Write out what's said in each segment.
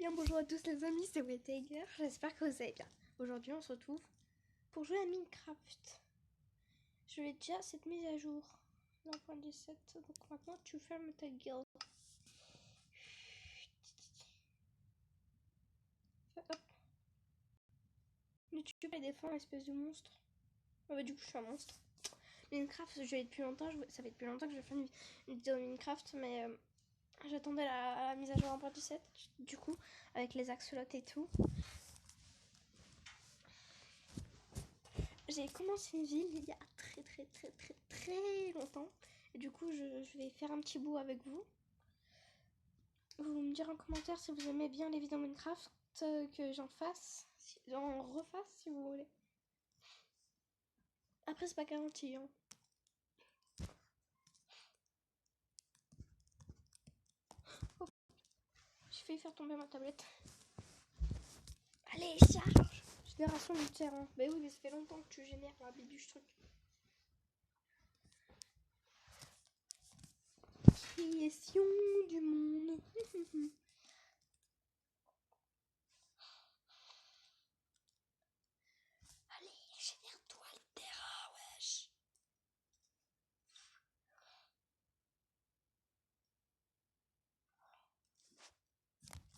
Bien, bonjour à tous les amis, c'est Tiger. J'espère que vous allez bien. Aujourd'hui, on se retrouve pour jouer à Minecraft. Je l'ai déjà cette mise à jour. 1.17. Donc maintenant, tu fermes ta gueule. Hop. Mais tu peux pas défendre, espèce de monstre. Ah bah, du coup, je suis un monstre. Minecraft, je l'ai depuis longtemps. Ça fait depuis longtemps que je vais faire une vidéo de Minecraft, mais j'attendais la mise à jour 1.17. Du coup, avec les axolots et tout. J'ai commencé une ville il y a très longtemps. Et du coup, je vais faire un petit bout avec vous. Vous me direz en commentaire si vous aimez bien les vidéos Minecraft que j'en fasse. J'en refasse si vous voulez. Après, c'est pas garanti. Hein. Oh, j'ai failli faire tomber ma tablette. Allez, charge! Génération du terrain. Bah oui, mais ça fait longtemps que tu génères la biduche truc. Création du monde. Allez, génère-toi le terrain, wesh.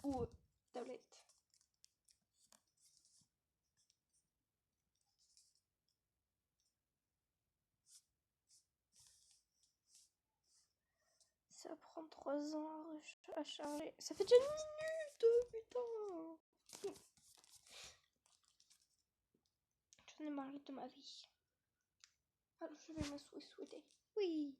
Oh, tablette. Ça prend 3 ans à charger. Ça fait déjà une minute, putain. J'en ai marre de ma vie. Alors je vais me souhaiter. Oui.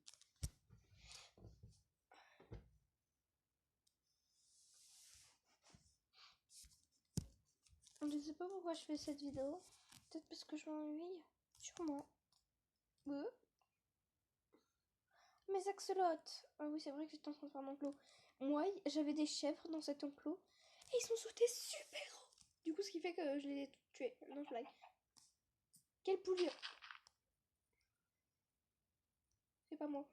Je ne sais pas pourquoi je fais cette vidéo. Peut-être parce que je m'ennuie. Sûrement. Mes axolotes. Ah oui, c'est vrai que j'étais en train de faire un enclos. Moi, j'avais des chèvres dans cet enclos. Et ils sont sautés super haut. Du coup, ce qui fait que je les ai tués. Non, je blague. Quel poulet. C'est pas moi.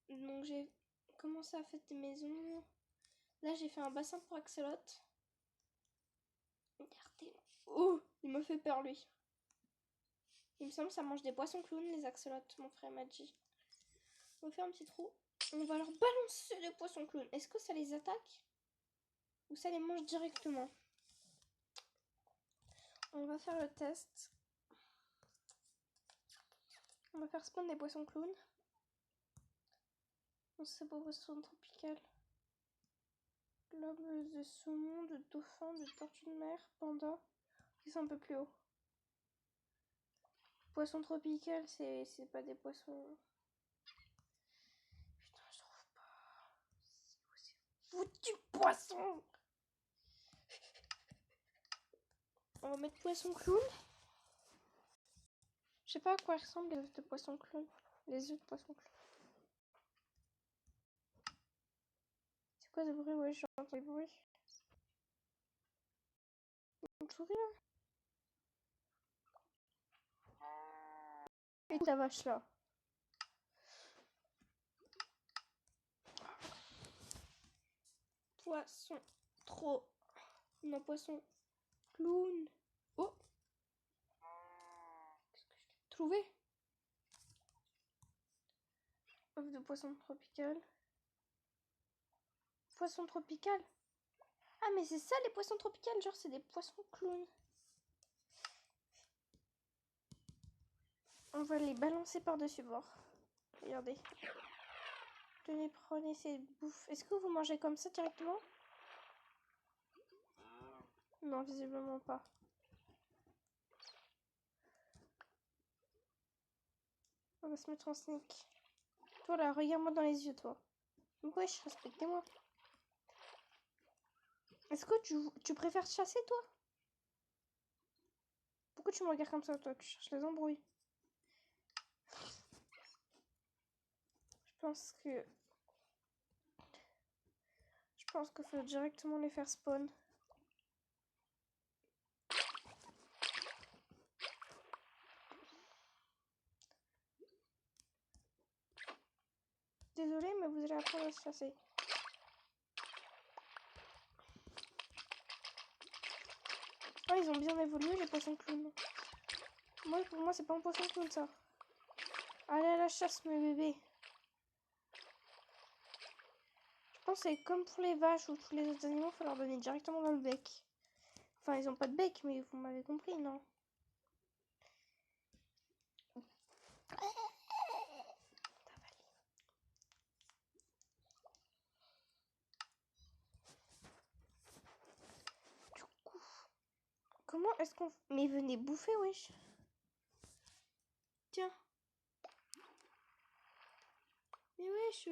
Donc j'ai commencé à faire des maisons. Là, j'ai fait un bassin pour axolotes. Regardez. Oh, il me fait peur, lui. Il me semble que ça mange des poissons clowns, les axolotes, mon frère m'a dit. On va faire un petit trou. On va leur balancer les poissons clowns. Est-ce que ça les attaque? Ou ça les mange directement? On va faire le test. On va faire spawn des poissons clowns. On sait pas poisson tropical. Globe de saumon, de dauphin, de tortue de mer, panda. Qui sont un peu plus haut. Poisson tropical, c'est pas des poissons. Putain, je trouve pas. C'est foutu poisson. On va mettre poisson clown. Je sais pas à quoi ressemblent les œufs de poisson clown. Les œufs de poisson clown. C'est quoi ce bruit? Ouais, j'entends les bruits. Une souris là? Et ta vache là. Poisson trop. Non, poisson clown. Oh! Qu'est-ce que je l'ai trouvé? Œuf de poisson tropical. Poisson tropical? Ah, mais c'est ça les poissons tropicales, genre c'est des poissons clowns. On va les balancer par-dessus bord. Regardez. Tenez, prenez ces bouffes. Est-ce que vous mangez comme ça directement? Non, visiblement pas. On va se mettre en sneak. Toi là, regarde-moi dans les yeux, toi. Wesh, respectez-moi. Est-ce que tu préfères chasser, toi? Pourquoi tu me regardes comme ça, toi? Tu cherches les embrouilles. Je pense qu'il faut directement les faire spawn. Désolée, mais vous allez apprendre à se chasser. Oh, ils ont bien évolué les poissons clowns. Moi, pour moi, c'est pas un poisson clown ça. Allez à la chasse, mes bébés. Je pense que c'est comme pour les vaches ou tous les autres animaux, il faut leur donner directement dans le bec. Enfin, ils ont pas de bec, mais vous m'avez compris, non? Du coup, comment est-ce qu'on... Mais venez bouffer, wesh. Tiens. Mais wesh.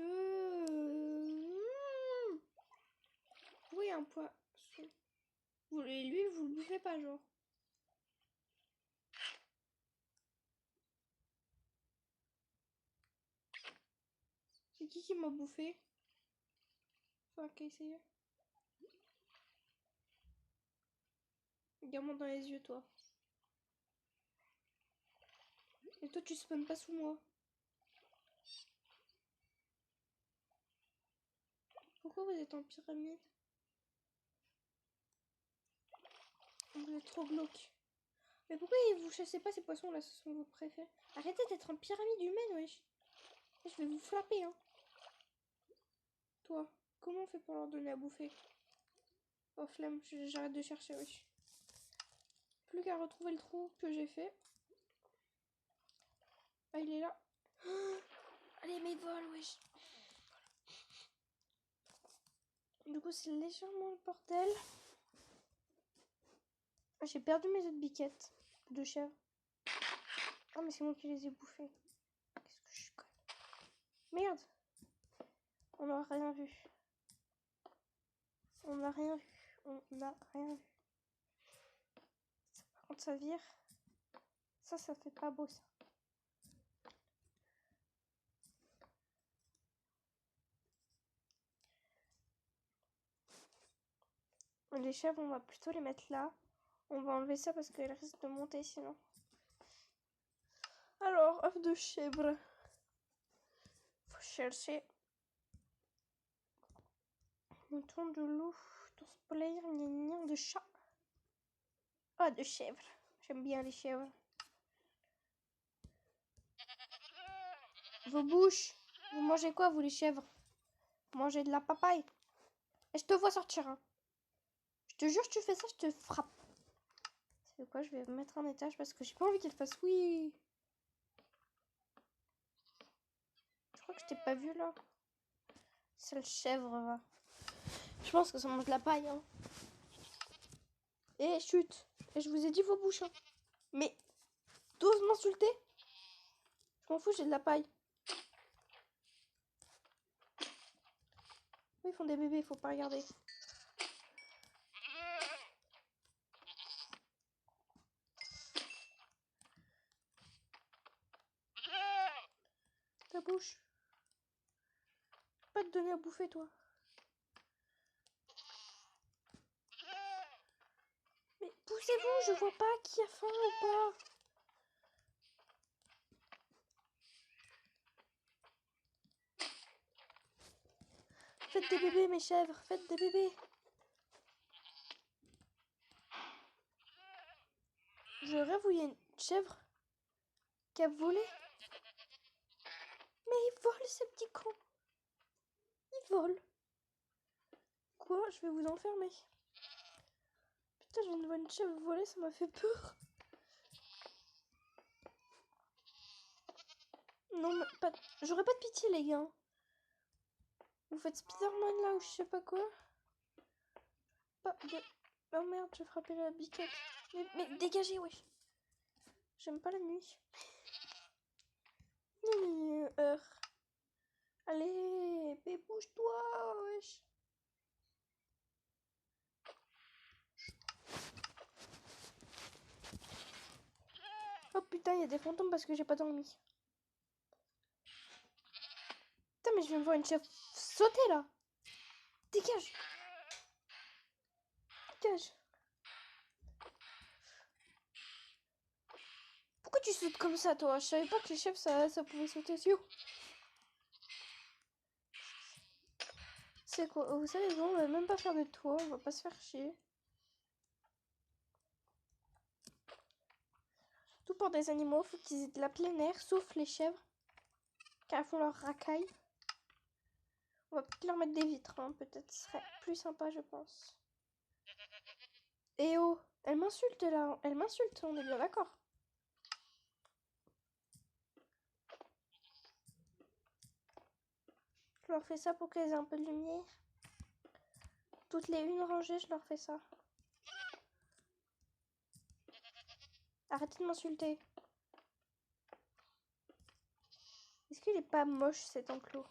Oui, un poisson. Lui, vous le bouffez pas, genre. C'est qui m'a bouffé? Enfin, qui a essayé? Regarde-moi dans les yeux, toi. Et toi, tu spawns pas sous moi. Pourquoi vous êtes en pyramide? Vous êtes trop glauque. Mais pourquoi vous chassez pas ces poissons là? Ce sont vos préférés. Arrêtez d'être en pyramide humaine, wesh. Je vais vous flapper, hein. Toi, comment on fait pour leur donner à bouffer? Oh, flemme, j'arrête de chercher, wesh. Plus qu'à retrouver le trou que j'ai fait. Ah, il est là. Oh, allez, mes vols, wesh. Du coup, c'est légèrement le bordel. J'ai perdu mes autres biquettes de chèvre. Ah, mais c'est moi qui les ai bouffées. Qu'est-ce que je suis conne. Merde. On n'a rien vu. On n'a rien vu. On n'a rien vu. Ça, par contre, ça vire. Ça fait pas beau, ça. Les chèvres, on va plutôt les mettre là. On va enlever ça parce qu'elles risquent de monter sinon. Alors, œuf de chèvre. Faut chercher. Mouton de loup. Tours polaire, gna de chat. Ah, de chèvre. J'aime bien les chèvres. Vos bouches. Vous mangez quoi, vous, les chèvres? Vous mangez de la papaye. Et je te vois sortir, hein. Je te jure, si tu fais ça, je te frappe. C'est quoi? Je vais mettre un étage parce que j'ai pas envie qu'elle fasse oui. Je crois que je t'ai pas vu là. C'est le chèvre, va. Je pense que ça mange de la paille, hein. Et chut. Et je vous ai dit vos bouches, hein. Mais t'oses m'insulter? Je m'en fous, j'ai de la paille. Oui, ils font des bébés, faut pas regarder. Ta bouche. Je peux pas te donner à bouffer, toi. Mais poussez-vous, je vois pas qui a faim ou pas. Faites des bébés, mes chèvres, faites des bébés. Je rêve où il y a une chèvre qui a volé. Mais il vole, ce petit con. Il vole. Quoi? Je vais vous enfermer. Putain, je viens de voir une chèvre voler, ça m'a fait peur. Non, mais pas... J'aurais pas de pitié, les gars. Vous faites Spider-Man là ou je sais pas quoi. Pas de... Oh merde, j'ai frappé la biquette. Mais dégagez, wesh. J'aime pas la nuit. Allez, mais bouge-toi, wesh. Oh putain, il y a des fantômes parce que j'ai pas dormi. Putain, mais je viens de voir une chèvre sauter là. Dégage. Dégage. Pourquoi tu sautes comme ça, toi? Je savais pas que les chèvres, ça pouvait sauter aussi haut. C'est quoi? Vous savez, on va même pas faire de toit, on va pas se faire chier. pour des animaux, faut qu'ils aient de la plein air, sauf les chèvres, car elles font leur racaille. On va peut-être leur mettre des vitres, hein. Peut-être ce serait plus sympa, je pense. Et oh, elle m'insulte là, elle m'insulte, on est bien d'accord. Je leur fais ça pour qu'elles aient un peu de lumière. Toutes les une rangée, je leur fais ça. Arrêtez de m'insulter. Est-ce qu'il est pas moche cet enclos?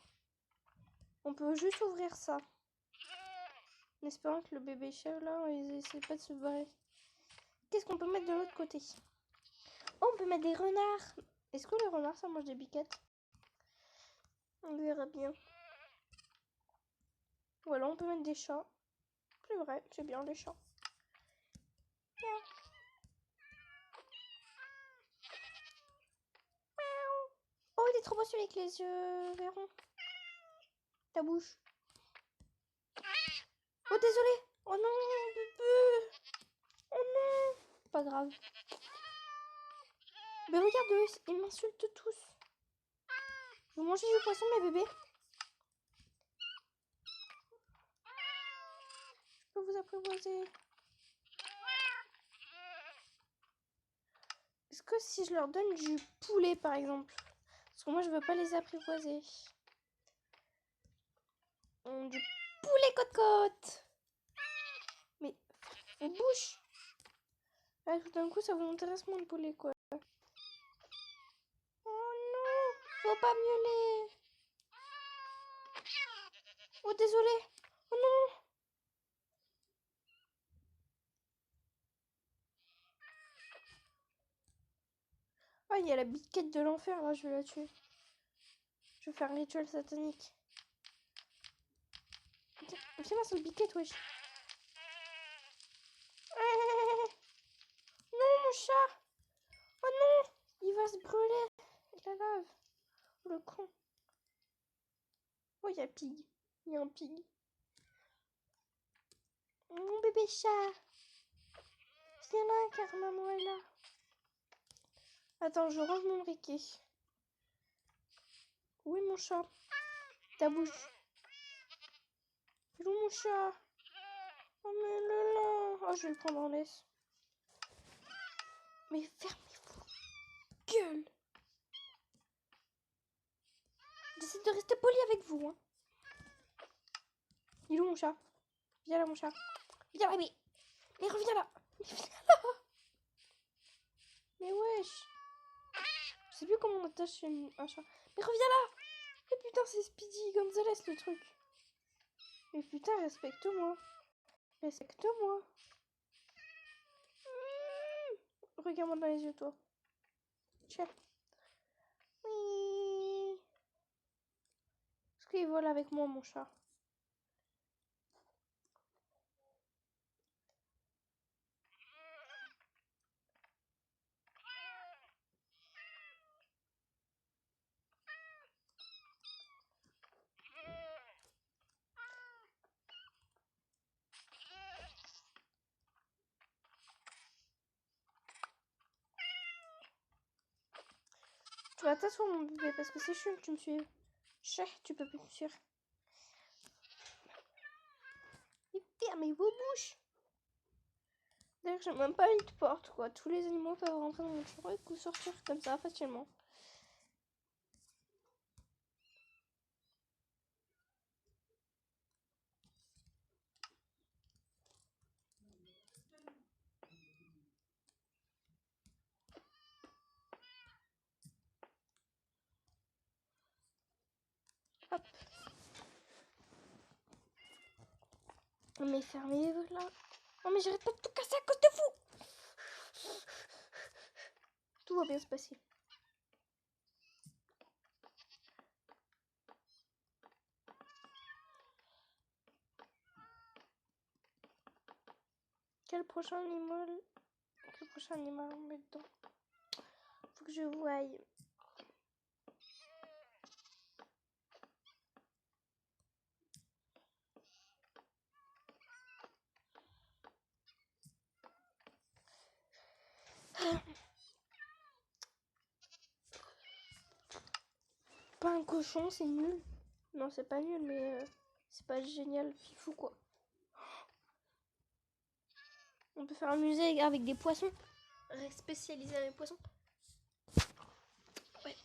On peut juste ouvrir ça. En espérant que le bébé chèvre là, il essaie pas de se barrer. Qu'est-ce qu'on peut mettre de l'autre côté? Oh, on peut mettre des renards. Est-ce que les renards ça mange des biquettes? On verra bien. Ou alors on peut mettre des chats. C'est vrai, c'est bien les chats. Miaou. Miaou. Oh, il est trop beau celui avec les yeux verrons. Ta bouche. Oh, désolé. Oh non, bébé. Oh non. Pas grave. Mais regarde, ils m'insultent tous. Vous mangez du poisson, mes bébés? Je peux vous apprivoiser. Est-ce que si je leur donne du poulet, par exemple? Parce que moi, je veux pas les apprivoiser. Du poulet côte-côte. Mais, on bouche. Ah, tout d'un coup, ça vous intéresse moins le poulet, quoi. Oh non, faut pas miauler. Oh, désolé. Oh non. Ah, il y a la biquette de l'enfer, là, je vais la tuer. Je vais faire un rituel satanique. Viens, c'est le biquette, wesh. Non, mon chat. Oh non, il va se brûler. Il la lave. Le con. Oh, il y a Pig. Il y a un Pig. Mon bébé chat. Viens là, car maman est là. Attends, je range mon briquet. Où est mon chat? Ta bouche. Il est où mon chat? Oh, mais le là. Oh, je vais le prendre en laisse. Mais fermez-vous. Gueule. J'essaie de rester poli avec vous. Hein. Il est où mon chat? Viens là, mon chat. Viens là, mais reviens là. Mais wesh. Je sais plus comment on attache un chat. Mais reviens là. Mais putain, c'est Speedy Gonzalez le truc. Mais putain, respecte-moi. Respecte-moi. Regarde-moi dans les yeux, toi. Tiens. Oui. Est-ce qu'il vole avec moi, mon chat? Tu vas t'asseoir, mon bébé, parce que c'est chiant que tu me suives. Chef, tu peux plus me suivre. Et fermez vos bouches. D'ailleurs, j'ai même pas une porte, quoi. Tous les animaux peuvent rentrer dans mon chambre et sortir comme ça, facilement. Hop. Mais fermez-vous là. Oh, mais j'arrête pas de tout casser à cause de vous. Tout va bien se passer. Quel prochain animal on met dedans? Faut que je voie. cochon, c'est nul. Non, c'est pas nul, mais c'est pas génial, fifou quoi. On peut faire un musée avec des poissons. Spécialisé avec les poissons. Ouais.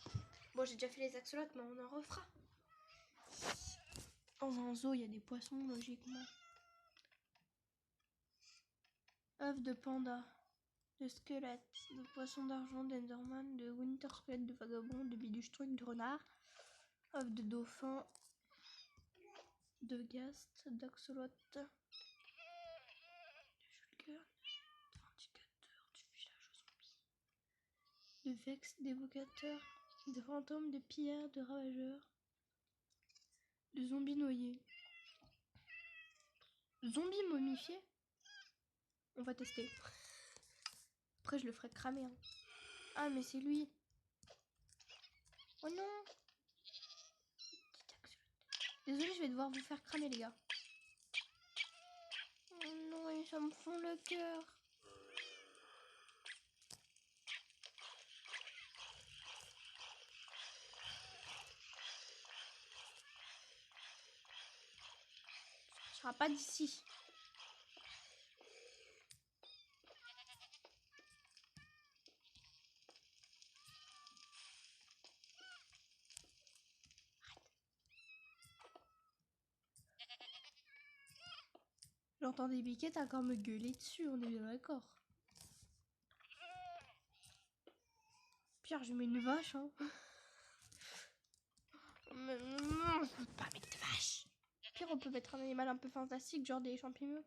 Bon, j'ai déjà fait les axolotes, mais on en refera. Dans un zoo, il y a des poissons, logiquement. œufs de panda, de squelette, de poisson d'argent, d'enderman, de winter squelette, de vagabond, de biduche truc, de renard, œufs de dauphin, de gast, d'axolote, de shulker, d'indicateur, du village aux zombies, de vex, d'évocateur, de fantômes, de pillards, de ravageurs, de zombies noyés, zombies momifiés. On va tester. Après, je le ferai cramer. Hein. Ah, mais c'est lui. Oh non. Désolée, je vais devoir vous faire cramer, les gars. Oh non, ça me fond le cœur. Ça ne sera pas d'ici. J'entends des biquettes encore me gueuler dessus, on est bien d'accord. Pire, je mets une vache, hein. Mais non, je peux pas mettre de vache. Pire, on peut mettre un animal un peu fantastique, genre des champignons.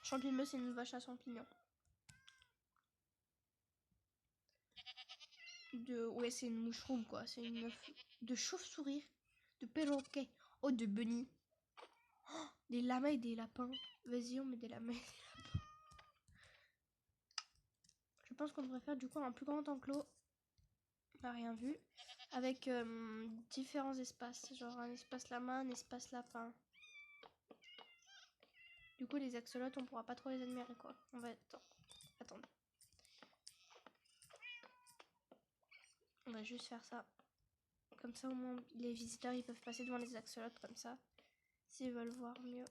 Champignons, c'est une vache à champignons. Ouais, c'est une moucheroum, quoi. C'est une de chauve-souris, de perroquet, oh, de bunny. Oh, des lamas et des lapins. Vas-y, on met des lamas et des lapins. Je pense qu'on devrait faire du coup un plus grand enclos. On n'a rien vu. Avec différents espaces. Genre un espace lama, un espace lapin. Du coup, les axolotes, on pourra pas trop les admirer, quoi. On va attendre. On va juste faire ça. Comme ça, au moins, les visiteurs, ils peuvent passer devant les axolotes comme ça. S'ils veulent voir mieux.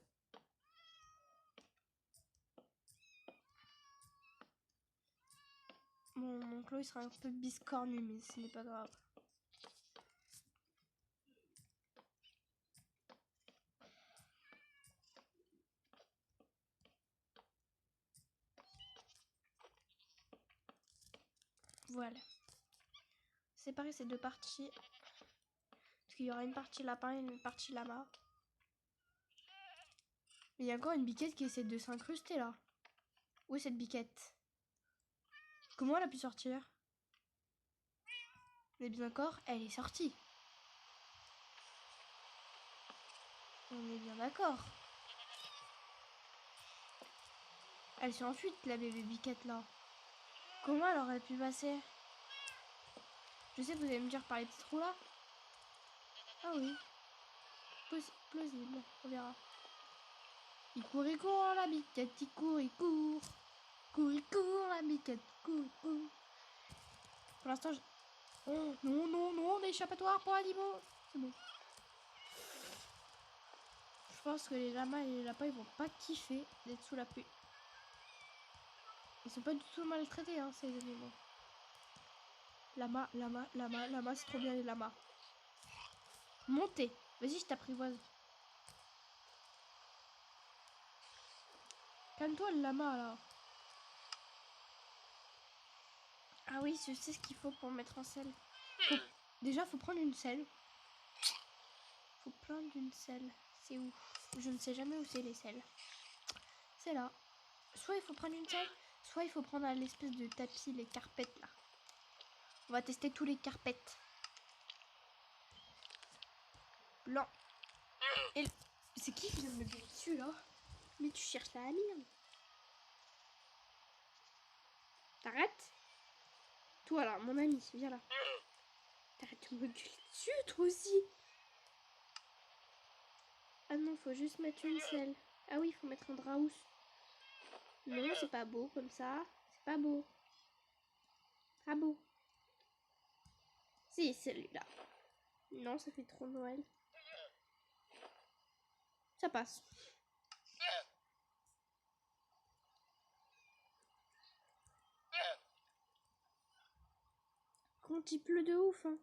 Bon, mon clos, il sera un peu biscornu, mais ce n'est pas grave. Voilà. Séparer ces deux parties. Parce qu'il y aura une partie lapin et une partie lama. Mais il y a encore une biquette qui essaie de s'incruster là. Où est cette biquette? Comment elle a pu sortir? On est bien d'accord, elle est sortie. On est bien d'accord. Elle s'est enfuite, la bébé biquette là. Comment elle aurait pu passer? Je sais que vous allez me dire par les petits trous là. Ah oui. Plausible, on verra. Il court la biquette, il court. Il court la biquette, court. Pour l'instant, oh non, d'échappatoire pour animaux. C'est bon. Je pense que les lamas et les lapins, ils vont pas kiffer d'être sous la pluie. Ils sont pas du tout maltraités, hein, ces animaux. Lama, c'est trop bien les lamas. Montez. Vas-y, je t'apprivoise. Calme-toi, le lama, là. Ah oui, je sais ce qu'il faut pour mettre en selle. Déjà, faut prendre une selle. Faut prendre une selle. C'est où? Je ne sais jamais où c'est les selles. C'est là. Soit il faut prendre une selle, soit il faut prendre l'espèce de tapis, les carpettes, là. On va tester tous les carpettes. Blanc. Et c'est qui vient de me gueuler dessus, là? Mais tu cherches la mine. T'arrêtes? Toi, là, mon ami, viens là. T'arrêtes de me gueuler dessus, toi aussi. Ah non, faut juste mettre une selle. Ah oui, il faut mettre un draus. Non, c'est pas beau comme ça. C'est pas beau. Pas beau. Si, celui-là. Non, ça fait trop Noël. Ça passe. Quand il pleut de ouf, hein.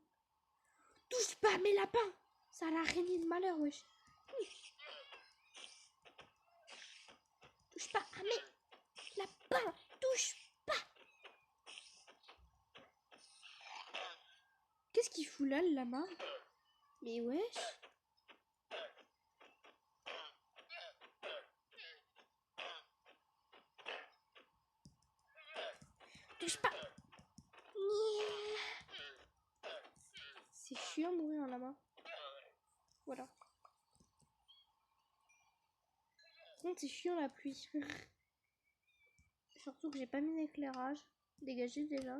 Touche pas à mes lapins. Ça a l'araignée de malheur, wesh. Touche pas à mes lapins. Touche pas. Qu'est-ce qu'il fout là, le lama? Mais wesh. Touche pas. C'est chiant de mourir en lama. Voilà. C'est chiant la pluie. Surtout que j'ai pas mis d'éclairage. Dégagé déjà.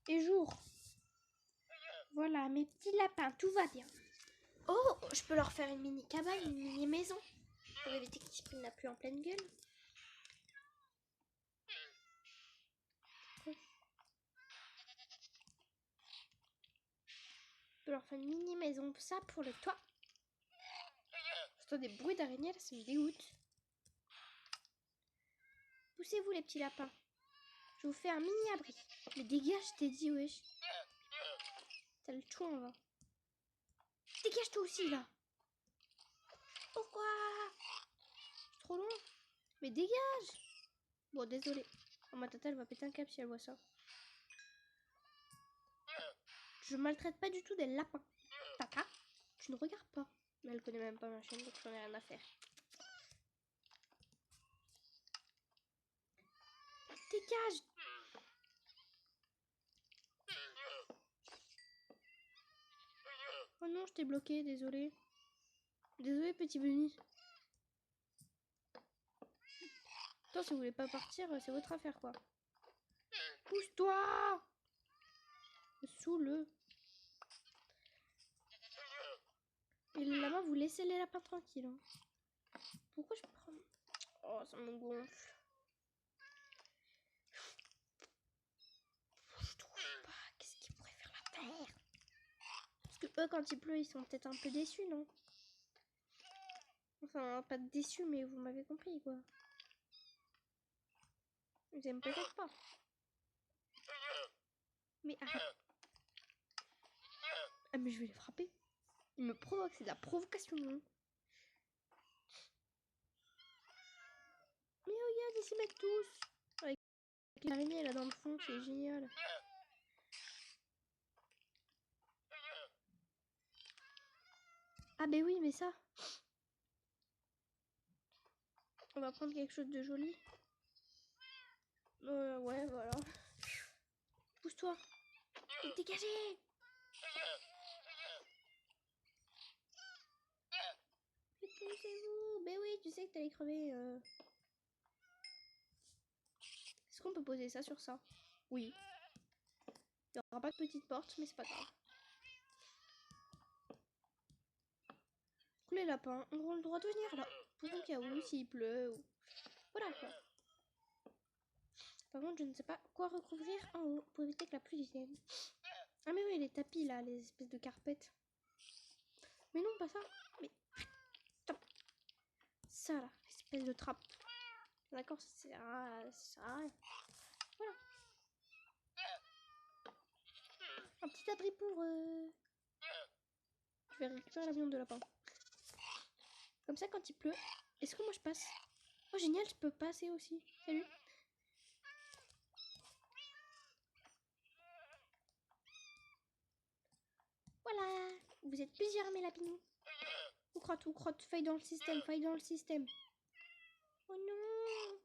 Et jour. Voilà, mes petits lapins, tout va bien. Oh, je peux leur faire une mini cabane, une mini maison. Pour éviter qu'ils se prennent la pluie en pleine gueule. Je peux leur faire une mini maison, ça pour le toit. J'entends des bruits d'araignées, là, ça me dégoûte. Poussez-vous les petits lapins. Je vous fais un mini abri. Mais dégage, je t'ai dit, wesh. T'as le tout en va. Dégage toi aussi, là. Pourquoi? C'est trop long. Mais dégage. Bon, désolé. Oh, ma tata, elle va péter un câble si elle voit ça. Je maltraite pas du tout des lapins. Tata, tu ne regardes pas. Mais elle connaît même pas ma chaîne, donc j'en ai rien à faire. Dégage. Oh non, je t'ai bloqué, désolé. Désolé, petit Bunny. Attends, si vous voulez pas partir, c'est votre affaire, quoi. Pousse-toi. Sous-le. Et là-bas, vous laissez les lapins tranquilles. Hein. Pourquoi je prends... Oh, ça me gonfle. Je trouve pas. Qu'est-ce qu'ils pourraient faire la terre? Parce que eux, quand il pleut, ils sont peut-être un peu déçus, non? Enfin, pas déçus, mais vous m'avez compris, quoi. Ils aiment peut-être pas. Mais arrête. Ah, mais je vais les frapper. Ils me provoquent, c'est de la provocation. Hein. Mais regarde, ils s'y mettent tous. Avec l'araignée là dans le fond, c'est génial. Ah, ben oui, mais ça. On va prendre quelque chose de joli. Ouais, voilà. Pousse-toi. Dégagez. Poussez-vous. Ben oui, tu sais que t'allais crever. Est-ce qu'on peut poser ça sur ça? Oui. Il n'y aura pas de petite porte, mais c'est pas grave. Les lapins auront le droit de venir là. Pour un cas où, s'il pleut. Ou... Voilà quoi. Par contre, je ne sais pas quoi recouvrir en haut pour éviter que la pluie vienne. Ah mais oui, les tapis là, les espèces de carpettes. Mais non, pas ça. Mais stop. Ça là, espèce de trappe. D'accord, ça sert à rien. Voilà. Un petit abri pour... Je vais récupérer la viande de lapin. Comme ça, quand il pleut, est-ce que moi je passe? Oh génial, je peux passer aussi. Salut. Voilà. Vous êtes plusieurs mes lapinous. Ou crotte, faille dans le système, faille dans le système. Oh non.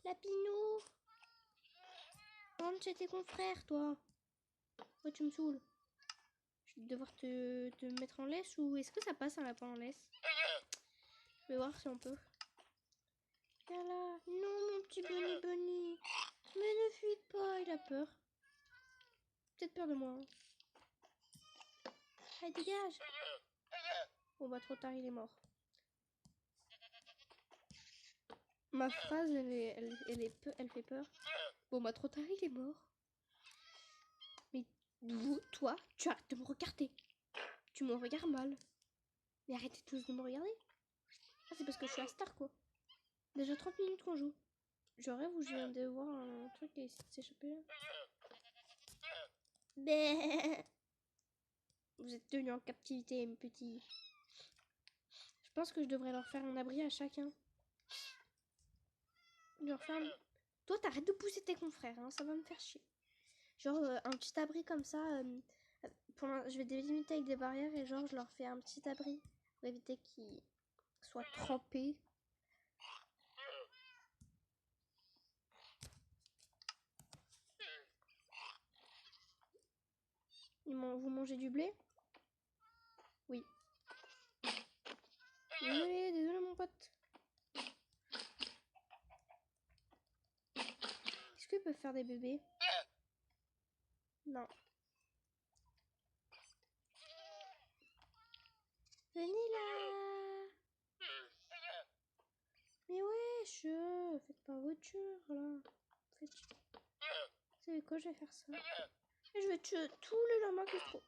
Lapinou. Rentre chez tes confrères, toi. Oh, tu me saoules. Je vais devoir te mettre en laisse ou est-ce que ça passe un lapin en laisse? Je vais voir si on peut. Viens là. Non, mon petit Bunny Bunny. Mais ne fuis pas, il a peur. Peut-être peur de moi. Hein. Allez, dégage. Bon, bah, trop tard, il est mort. Ma phrase, elle fait peur. Bon, bah, trop tard, il est mort. Vous, toi, tu arrêtes de me regarder. Tu me regardes mal. Mais arrêtez tous de me regarder. Ah, c'est parce que je suis la star, quoi. Déjà 30 minutes qu'on joue. Je rêve où je viens de voir un truc qui s'échapper là. Mais vous êtes tenus en captivité, mes petits. Je pense que je devrais leur faire un abri à chacun. Leur faire un... Toi, t'arrêtes de pousser tes confrères, hein, ça va me faire chier. Genre un petit abri comme ça. Je vais délimiter avec des barrières et genre je leur fais un petit abri pour éviter qu'ils soient trempés. Vous mangez du blé? Oui. Désolé mon pote. Est-ce qu'ils peuvent faire des bébés? Non. Venez là. Mais wesh, faites pas voiture là. Faites... Vous savez quoi, je vais faire ça. Et je vais tuer tous les lamas que je trouve.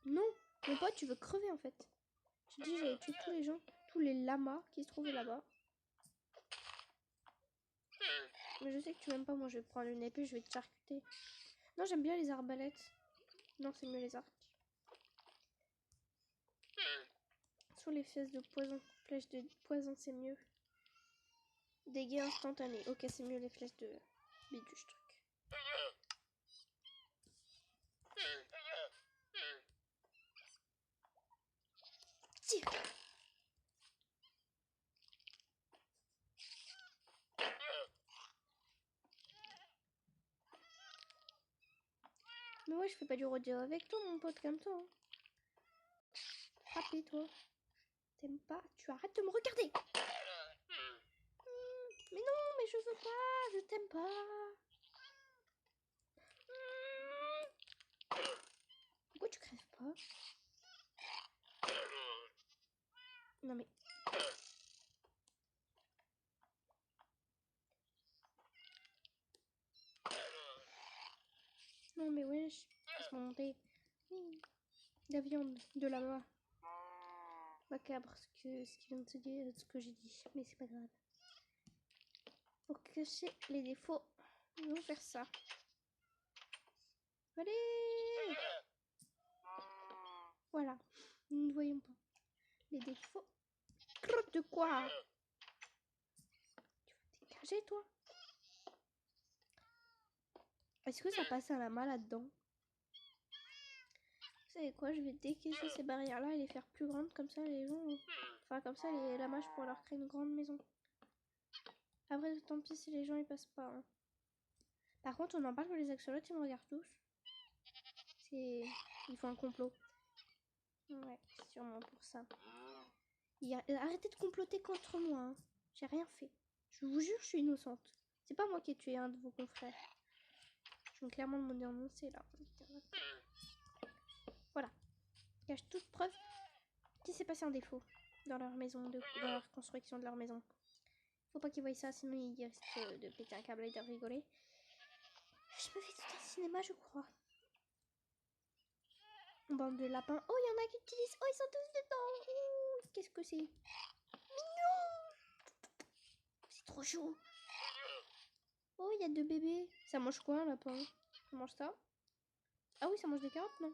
Non, mon pote, tu veux crever en fait. Je dis j'allais tuer tous les gens, tous les lamas qui se trouvaient là-bas. Mais je sais que tu m'aimes pas, moi je vais prendre une épée, je vais te charcuter. Non, j'aime bien les arbalètes. Non, c'est mieux les arcs. Sur les fesses de poison. Flèches de poison, c'est mieux. Dégâts instantanés. Ok, c'est mieux les flèches de biduche truc. Tire. Mais ouais, je fais pas du rodeo avec toi, mon pote, comme toi. Hein. Frappez, toi. T'aimes pas? Tu arrêtes de me regarder. Mais non, mais je veux pas. Je t'aime pas. Pourquoi tu crèves pas? Non mais... Non mais wesh. Laisse-moi monter. La viande de la main. Macabre ce qu'il vient de te dire, ce que j'ai dit. Mais c'est pas grave. Pour cacher les défauts, nous allons faire ça. Allez! Voilà. Nous ne voyons pas. Les défauts. Crotte de quoi? Tu vas te dégager, toi? Est-ce que ça passe un lama là-dedans? Vous savez quoi? Je vais décaisser ces barrières-là et les faire plus grandes. Comme ça, les gens... Enfin, comme ça, les lamas, je pourrais leur créer une grande maison. Après, tant pis si les gens, ils passent pas. Hein. Par contre, on en parle que les axolotes, ils me regardent tous. Ils font un complot. Ouais, sûrement pour ça. Arrêtez de comploter contre moi. Hein. J'ai rien fait. Je vous jure, je suis innocente. C'est pas moi qui ai tué un de vos confrères. Je viens clairement de me dénoncer là. Voilà. Je cache toute preuve qu'il s'est passé un défaut dans leur maison, dans leur construction de leur maison. Faut pas qu'ils voient ça, sinon ils risquent de péter un câble et de rigoler. Je me fais tout un cinéma, je crois. Bande de lapins. Oh, il y en a qui utilisent. Oh, ils sont tous dedans. Oh, qu'est-ce que c'est? Non! C'est trop chaud. Oh, il y a 2 bébés. Ça mange quoi, un lapin? Ça mange ça? Ah oui, ça mange des carottes, non?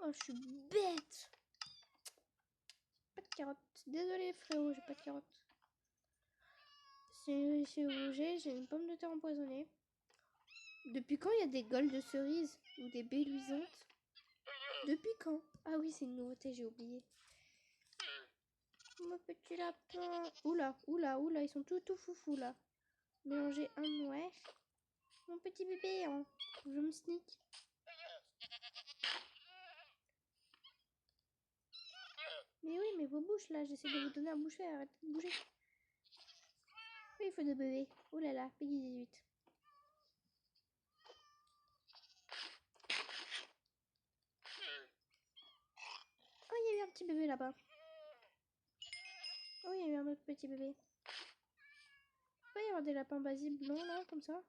Oh, je suis bête. Pas de carottes. Désolé, frérot, j'ai pas de carottes. J'ai une pomme de terre empoisonnée. Depuis quand il y a des golds de cerises ou des baies luisantes? Depuis quand? Ah oui, c'est une nouveauté, j'ai oublié. Mon petit lapin. Oula, oula, oula, ils sont tout foufou là. Mélanger un, ouais. Mon petit bébé, hein. Je me sneak. Mais oui, mais vos bouches là, j'essaie de vous donner à bouffer, arrêtez de bouger. Oui, il faut des bébés. Oh là là, Peggy 18. Oh, il y a eu un petit bébé là-bas. Oh, il y a eu un autre petit bébé. Il peut y avoir des lapins basiques blancs là, comme ça.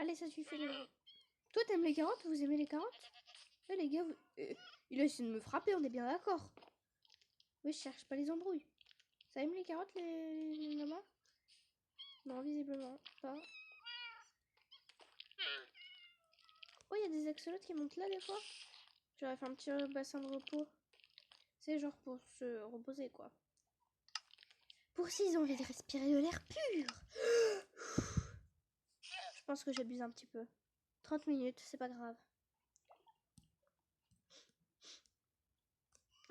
Allez, ça suffit les gars. Toi, t'aimes les carottes? Vous aimez les carottes? Les gars, il a essayé de me frapper, on est bien d'accord. Oui, je cherche pas les embrouilles. Ça aime les carottes, les mamans? Non, visiblement pas. Oh, il y a des axolotes qui montent là des fois. J'aurais fait un petit bassin de repos. C'est genre pour se reposer quoi. Pour s'ils ont envie de respirer de l'air pur. Je pense que j'abuse un petit peu. 30 minutes, c'est pas grave.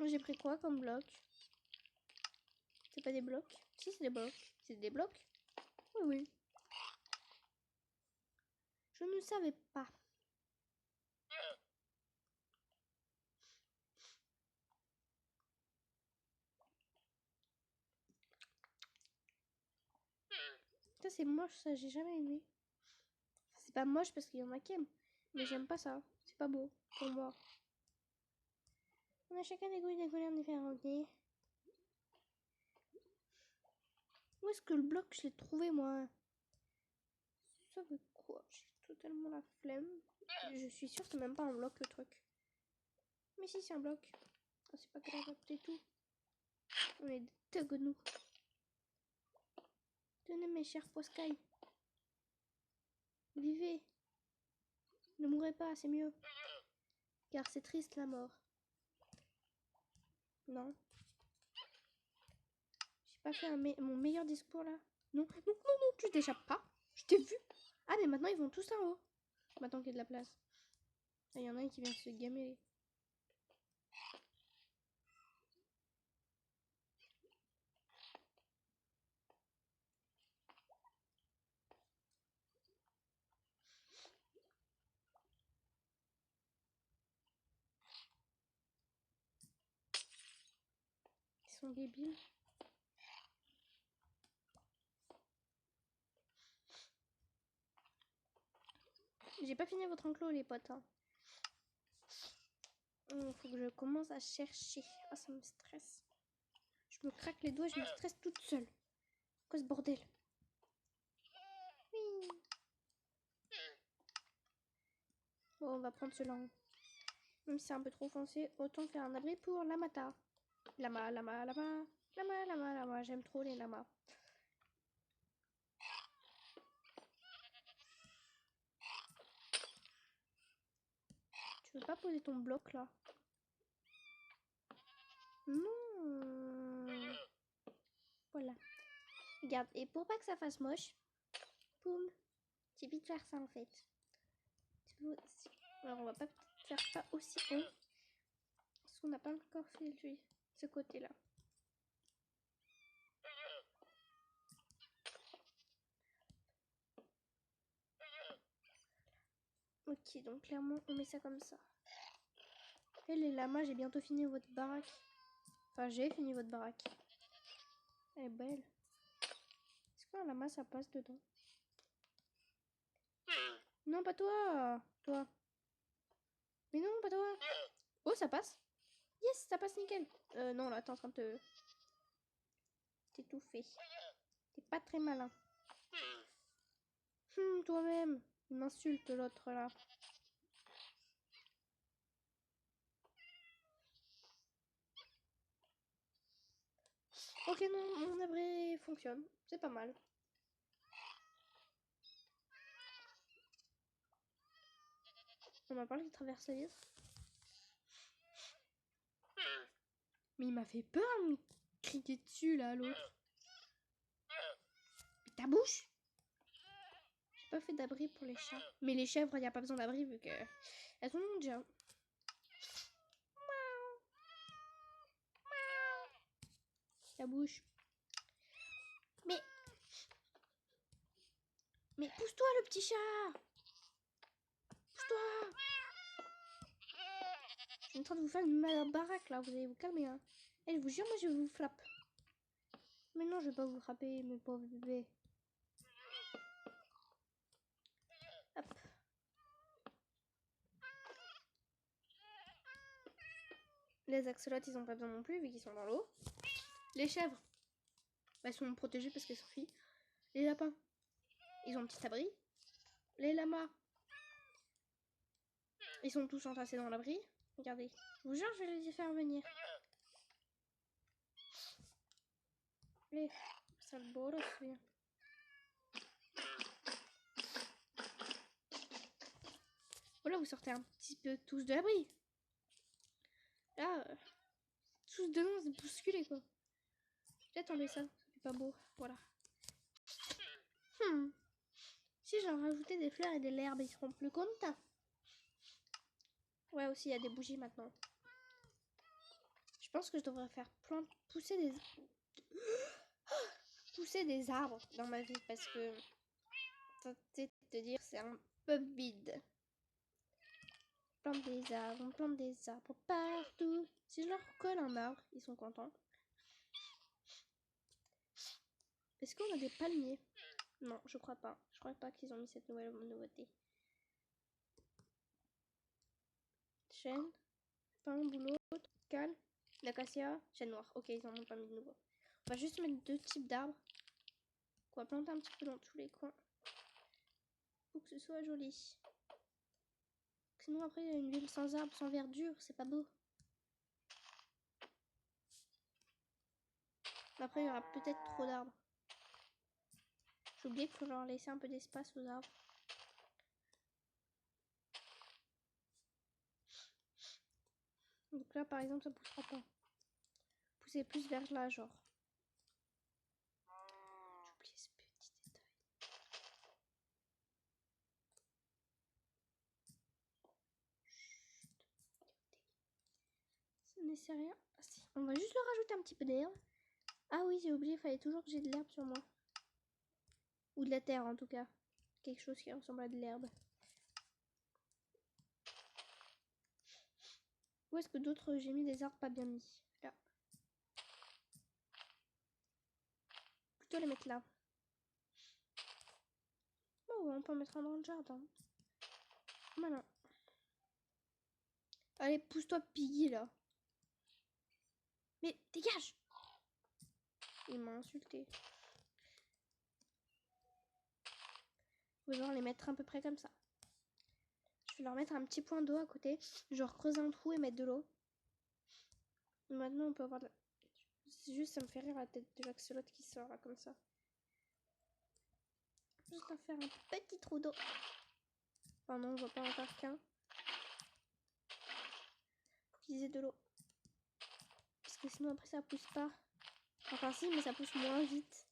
J'ai pris quoi comme bloc? C'est pas des blocs? Si, c'est des blocs. C'est des blocs? Oui, oui. Je ne savais pas. Ça, c'est moche, ça, j'ai jamais aimé. Enfin, c'est pas moche parce qu'il y en a qui aiment. Mais j'aime pas ça. C'est pas beau pour moi. On a chacun des goûts et des couleurs différentes. Où est-ce que le bloc, je l'ai trouvé, moi? Ça veut quoi? J'ai totalement la flemme. Je suis sûre que c'est même pas un bloc, le truc. Mais si, c'est un bloc. Oh, c'est pas grave, c'est tout. On est des thugs, nous. Tenez, mes chers poiscailles. Vivez. Ne mourrez pas, c'est mieux. Car c'est triste, la mort. Non. J'ai pas fait mon meilleur discours, là. Non, non, non, non, tu t'échappes pas. Je t'ai vu. Ah, mais maintenant, ils vont tous en haut. Maintenant qu'il y a de la place. Il y en a un qui vient se gamer. Ils sont débiles. J'ai pas fini votre enclos, les potes. Hein. Faut que je commence à chercher. Ah, ça me stresse. Je me craque les doigts, je me stresse toute seule. Quoi ce bordel? Oui. Bon, on va prendre ce lang. Même si c'est un peu trop foncé, autant faire un abri pour l'amata. Lama, lama, lama. Lama, lama, lama. J'aime trop les lamas. Tu veux pas poser ton bloc là? Non. Voilà. Regarde, et pour pas que ça fasse moche, poum, c'est vite faire ça en fait. Alors on va pas faire pas aussi haut. Parce qu'on n'a pas encore fait ce côté là. Ok, donc clairement on met ça comme ça. Et les lamas, j'ai bientôt fini votre baraque. Enfin, j'ai fini votre baraque. Elle est belle. Est-ce qu'un lama ça passe dedans? Non, pas toi. Toi. Mais non, pas toi. Oh, ça passe. Yes, ça passe nickel. Non, là, t'es en train de te... t'étouffer. T'es pas très malin. Toi-même. Il m'insulte l'autre là. Ok, non, mon abri fonctionne. C'est pas mal. On m'a parlé qu'il traverse la vitre. Mais il m'a fait peur, me crier dessus là, l'autre. Mais ta bouche! J'ai pas fait d'abri pour les chats. Mais les chèvres, il n'y a pas besoin d'abri vu que elles sont déjà. Ta bouche. Mais pousse-toi le petit chat! Pousse-toi! Je suis en train de vous faire une mal baraque là, vous allez vous calmer hein. Et je vous jure, moi je vous flappe. Mais non, je vais pas vous frapper, mes pauvres bébés. Hop. Les axolotes, ils ont pas besoin non plus, vu qu'ils sont dans l'eau. Les chèvres, bah, elles sont protégées parce qu'elles s'enfuient. Les lapins, ils ont un petit abri. Les lamas. Ils sont tous entassés dans l'abri. Regardez. Je vous jure, je vais les faire venir. Allez, sale bolos, viens. Voilà, vous sortez un petit peu tous de l'abri. Là, tous dedans, c'est bousculé, quoi. Peut-être enlever ça, ça fait pas beau. Voilà. Si j'en rajoutais des fleurs et de l'herbe, ils seront plus contents. Ouais, aussi, il y a des bougies maintenant. Je pense que je devrais faire pousser des arbres dans ma vie parce que tenter de te dire c'est un peu vide. On plante des arbres partout. Si je leur colle un arbre, ils sont contents. Est-ce qu'on a des palmiers? Non, je crois pas. Je crois pas qu'ils ont mis cette nouvelle nouveauté. Chêne, pin, bouleau, cal, l'acacia, chêne noir. Ok, ils en ont pas mis de nouveau. On va juste mettre 2 types d'arbres. On va planter un petit peu dans tous les coins. Pour que ce soit joli. Sinon après, il y a une ville sans arbres, sans verdure. C'est pas beau. Après, il y aura peut-être trop d'arbres. J'ai oublié qu'il faut leur laisser un peu d'espace aux arbres. Donc là, par exemple, ça poussera pas. Pousser plus vers là, genre. J'ai oublié ce petit détail. Chut. Ça ne sert à rien. Ah, si. On va juste leur rajouter un petit peu d'herbe. Ah oui, j'ai oublié, il fallait toujours que j'ai de l'herbe sur moi. Ou de la terre, en tout cas. Quelque chose qui ressemble à de l'herbe. Où est-ce que d'autres j'ai mis des arbres pas bien mis? Là. Plutôt les mettre là. Oh, on peut en mettre un dans le jardin. Voilà. Allez, pousse-toi, Piggy, là. Mais dégage! Il m'a insulté. Je vais devoir les mettre à peu près comme ça. Je vais leur mettre un petit point d'eau à côté. Genre creuser un trou et mettre de l'eau. Maintenant, on peut avoir de la... C'est juste, ça me fait rire la tête de l'axolote qui sort là, comme ça. Juste à faire un petit trou d'eau. Enfin non, on va pas en faire qu'un. Pour qu'ils aient de l'eau. Parce que sinon après ça pousse pas. Enfin si, mais ça pousse moins vite.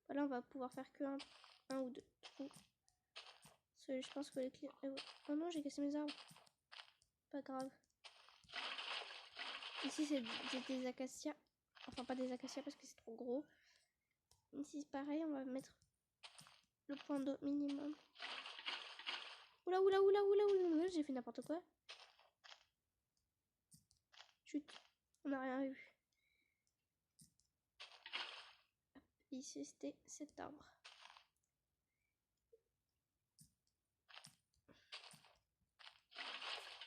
Voilà, on va pouvoir faire que un ou deux trous. Parce que je pense que les clients... Oh non, j'ai cassé mes arbres. Pas grave. Ici, c'est des acacias. Enfin, pas des acacias parce que c'est trop gros. Ici, c'est pareil, on va mettre le point d'eau minimum. Oula, oula, oula, oula, oula, j'ai fait n'importe quoi. Chut, on n'a rien vu. Hop, ici, c'était cet arbre.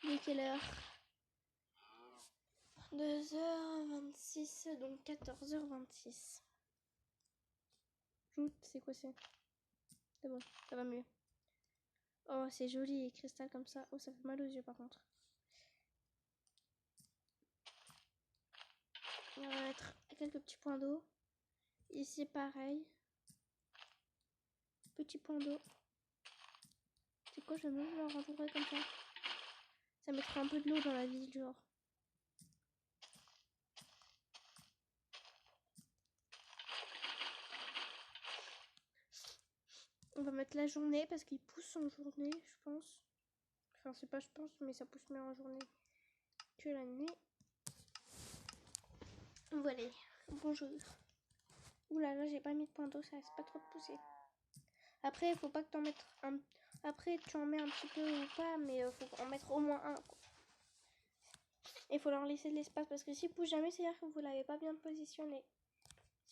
Il est quelle heure? 2h26, donc 14h26. C'est quoi c'est? C'est bon, ça va mieux. Oh, c'est joli, les cristals comme ça. Oh, ça fait mal aux yeux par contre. On va mettre quelques petits points d'eau. Ici, pareil. Petit point d'eau. C'est quoi, je vais même leur entourer comme ça. Ça mettra un peu de l'eau dans la ville, genre. On va mettre la journée parce qu'il pousse en journée, je pense. Enfin, c'est pas je pense, mais ça pousse mieux en journée que la nuit. Voilà. Bonjour. Oula, là, j'ai pas mis de point d'eau, ça reste pas trop de pousser. Après, il faut pas que t'en mettes un... Après, tu en mets un petit peu ou pas, mais faut en mettre au moins un. Il faut leur laisser de l'espace parce que s'il pousse jamais, c'est-à-dire que vous l'avez pas bien positionné.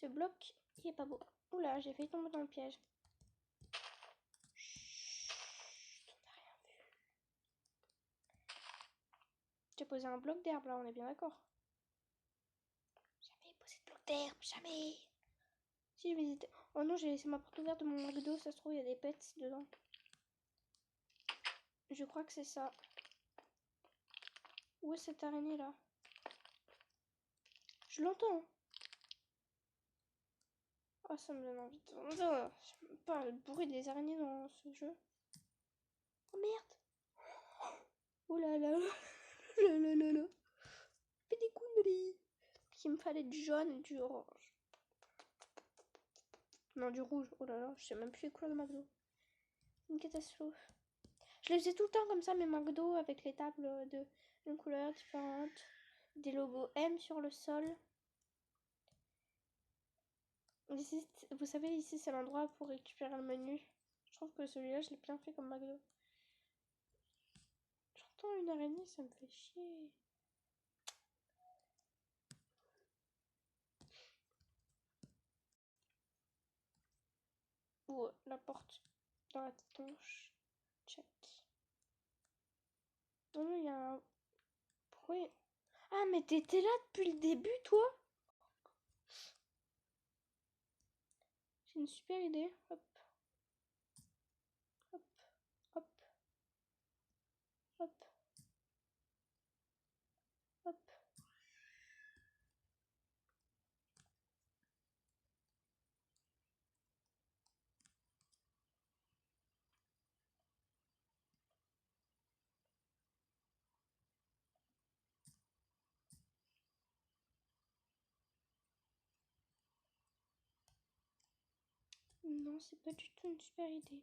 Ce bloc, il est pas beau. Oula, j'ai failli tomber dans le piège. Chut, on n'a rien vu. J'ai posé un bloc d'herbe là, on est bien d'accord. Jamais posé de bloc d'herbe, jamais. Si je m'hésitais. Oh non, j'ai laissé ma porte ouverte de mon McDo. Ça se trouve, il y a des pets dedans. Je crois que c'est ça. Où est cette araignée là? Je l'entends. Ah, ça me donne envie de... J'aime pas le bruit des araignées dans ce jeu. Oh merde. Oh là là. là là là là. Fais des conneries. Il me fallait du jaune et du orange. Non, du rouge. Oh là là, je sais même plus les couleurs de McDo. Une catastrophe. Je les faisais tout le temps comme ça, mes McDo, avec les tables de couleurs différentes. Des logos M sur le sol. Ici, vous savez, ici, c'est l'endroit pour récupérer le menu. Je trouve que celui-là, je l'ai bien fait comme McDo. J'entends une araignée, ça me fait chier. Ou la porte dans la tronche. Check. Non, il y a un... Pourquoi... Ah, mais t'étais là depuis le début, toi? J'ai une super idée. Hop. Hop. Hop. Hop. Hop. Non, c'est pas du tout une super idée.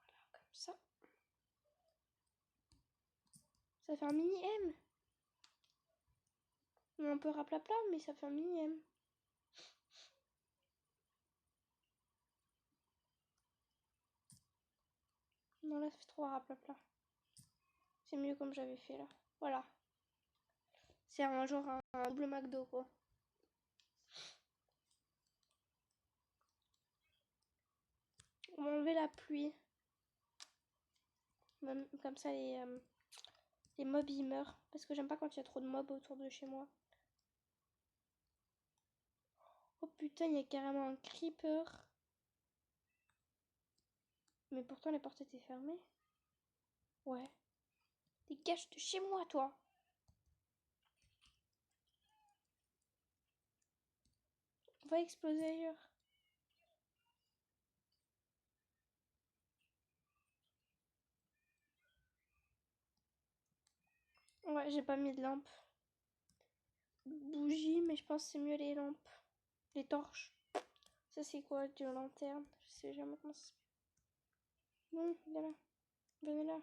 Voilà, comme ça. Ça fait un mini M. Un peu raplapla, mais ça fait un mini M. Non, là, ça fait trop raplapla. C'est mieux comme j'avais fait là. Voilà. C'est un genre un double McDo, quoi. On va enlever la pluie. Même, comme ça, les mobs, ils meurent. Parce que j'aime pas quand il y a trop de mobs autour de chez moi. Oh putain, il y a carrément un creeper. Mais pourtant, les portes étaient fermées. Ouais. Dégage de chez moi, toi. On va exploser ailleurs. Ouais, j'ai pas mis de lampe. Bougie, mais je pense que c'est mieux les lampes. Les torches. Ça, c'est quoi? Du lanterne? Je sais jamais comment ça s'appelle. Non, viens là. Venez là.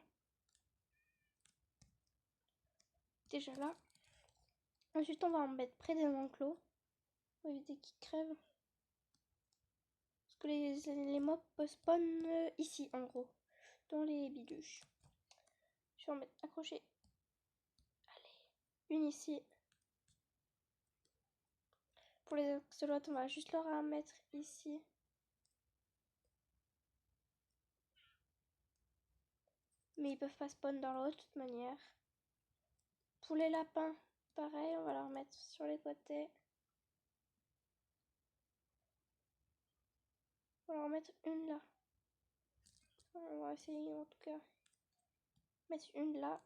Déjà là. Ensuite, on va en mettre près des enclos. Pour éviter qu'ils crèvent. Parce que les mobs spawn ici, en gros. Dans les biduches. Je vais en mettre accroché. Allez. Une ici. Pour les axolotes, on va juste leur en mettre ici. Mais ils peuvent pas spawn dans l'eau de toute manière. Pour les lapins, pareil, on va leur mettre sur les côtés. On va leur mettre une là. On va essayer en tout cas. Mettre une là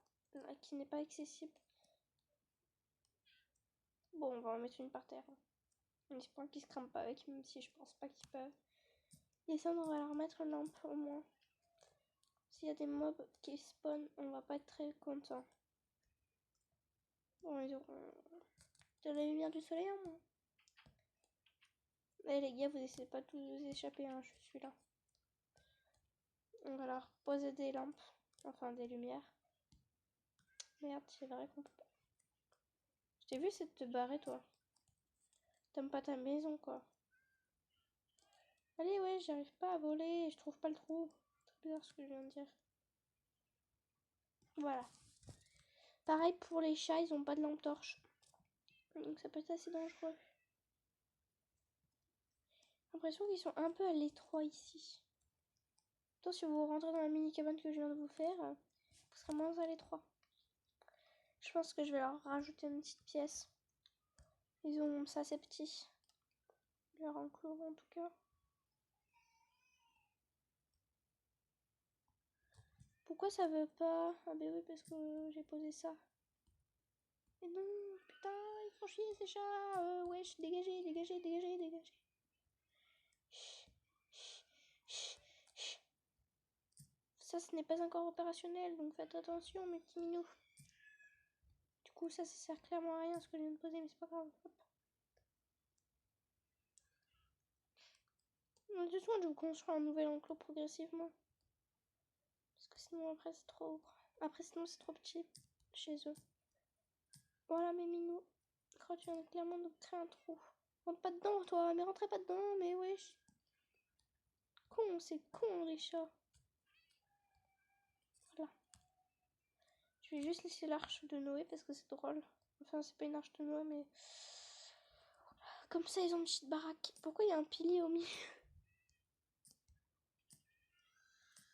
qui n'est pas accessible. Bon, on va en mettre une par terre. En espérant qu'ils se crament pas avec, même si je pense pas qu'ils peuvent. Et ça, on va leur mettre une lampe au moins. S'il y a des mobs qui spawn, on va pas être très content. Bon, ils auront de la lumière du soleil en moins. Eh les gars, vous essayez pas de vous échapper, hein, je suis là. On va leur poser des lampes, enfin des lumières. Merde, c'est vrai qu'on peut pas. Je t'ai vu, c'est de te barrer, toi. T'aimes pas ta maison, quoi. Allez, ouais, j'arrive pas à voler, je trouve pas le trou. C'est bizarre ce que je viens de dire. Voilà. Pareil pour les chats, ils ont pas de lampe torche. Donc ça peut être assez dangereux. J'ai l'impression qu'ils sont un peu à l'étroit ici. Attention, si vous rentrez dans la mini cabane que je viens de vous faire, vous serez moins à l'étroit. Je Je pense que je vais leur rajouter une petite pièce. Ils ont ça, c'est petit. Leur enclos en tout cas. Pourquoi ça veut pas? Ah ben oui, parce que j'ai posé ça. Mais non, putain, ils font chier ces chats. Wesh, dégagez, dégagez, dégagez, dégagez. Ça, ce n'est pas encore opérationnel, donc faites attention, mes petits minous. Du coup, ça sert clairement à rien ce que je viens de poser, mais c'est pas grave. Hop. De toute façon, je vous construis un nouvel enclos progressivement. Parce que sinon, après, c'est trop... Après, sinon, c'est trop petit chez eux. Voilà, mes minous. Oh, tu viens clairement de créer un trou. Rentre pas dedans, toi. Mais rentrez pas dedans, mais wesh. Con, c'est con, les chats. Voilà. Je vais juste laisser l'arche de Noé parce que c'est drôle. Enfin, c'est pas une arche de Noé, mais... Comme ça, ils ont une petite baraque. Pourquoi il y a un pilier au milieu?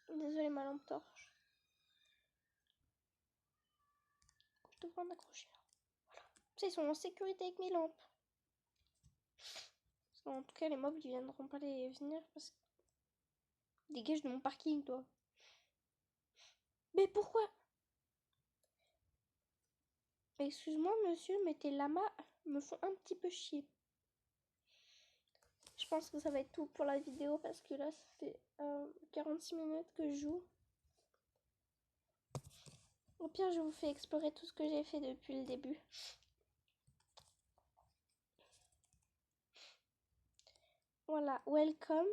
Désolé, ma lampe torche. Je devrais en accrocher. Voilà. Ça, ils sont en sécurité avec mes lampes. En tout cas, les mobs, ils viendront pas les venir parce que... Dégage de mon parking, toi. Mais pourquoi? Excuse-moi, monsieur, mais tes lamas me font un petit peu chier. Je pense que ça va être tout pour la vidéo parce que là, ça fait 46 minutes que je joue. Au pire, je vous fais explorer tout ce que j'ai fait depuis le début. Voilà, welcome.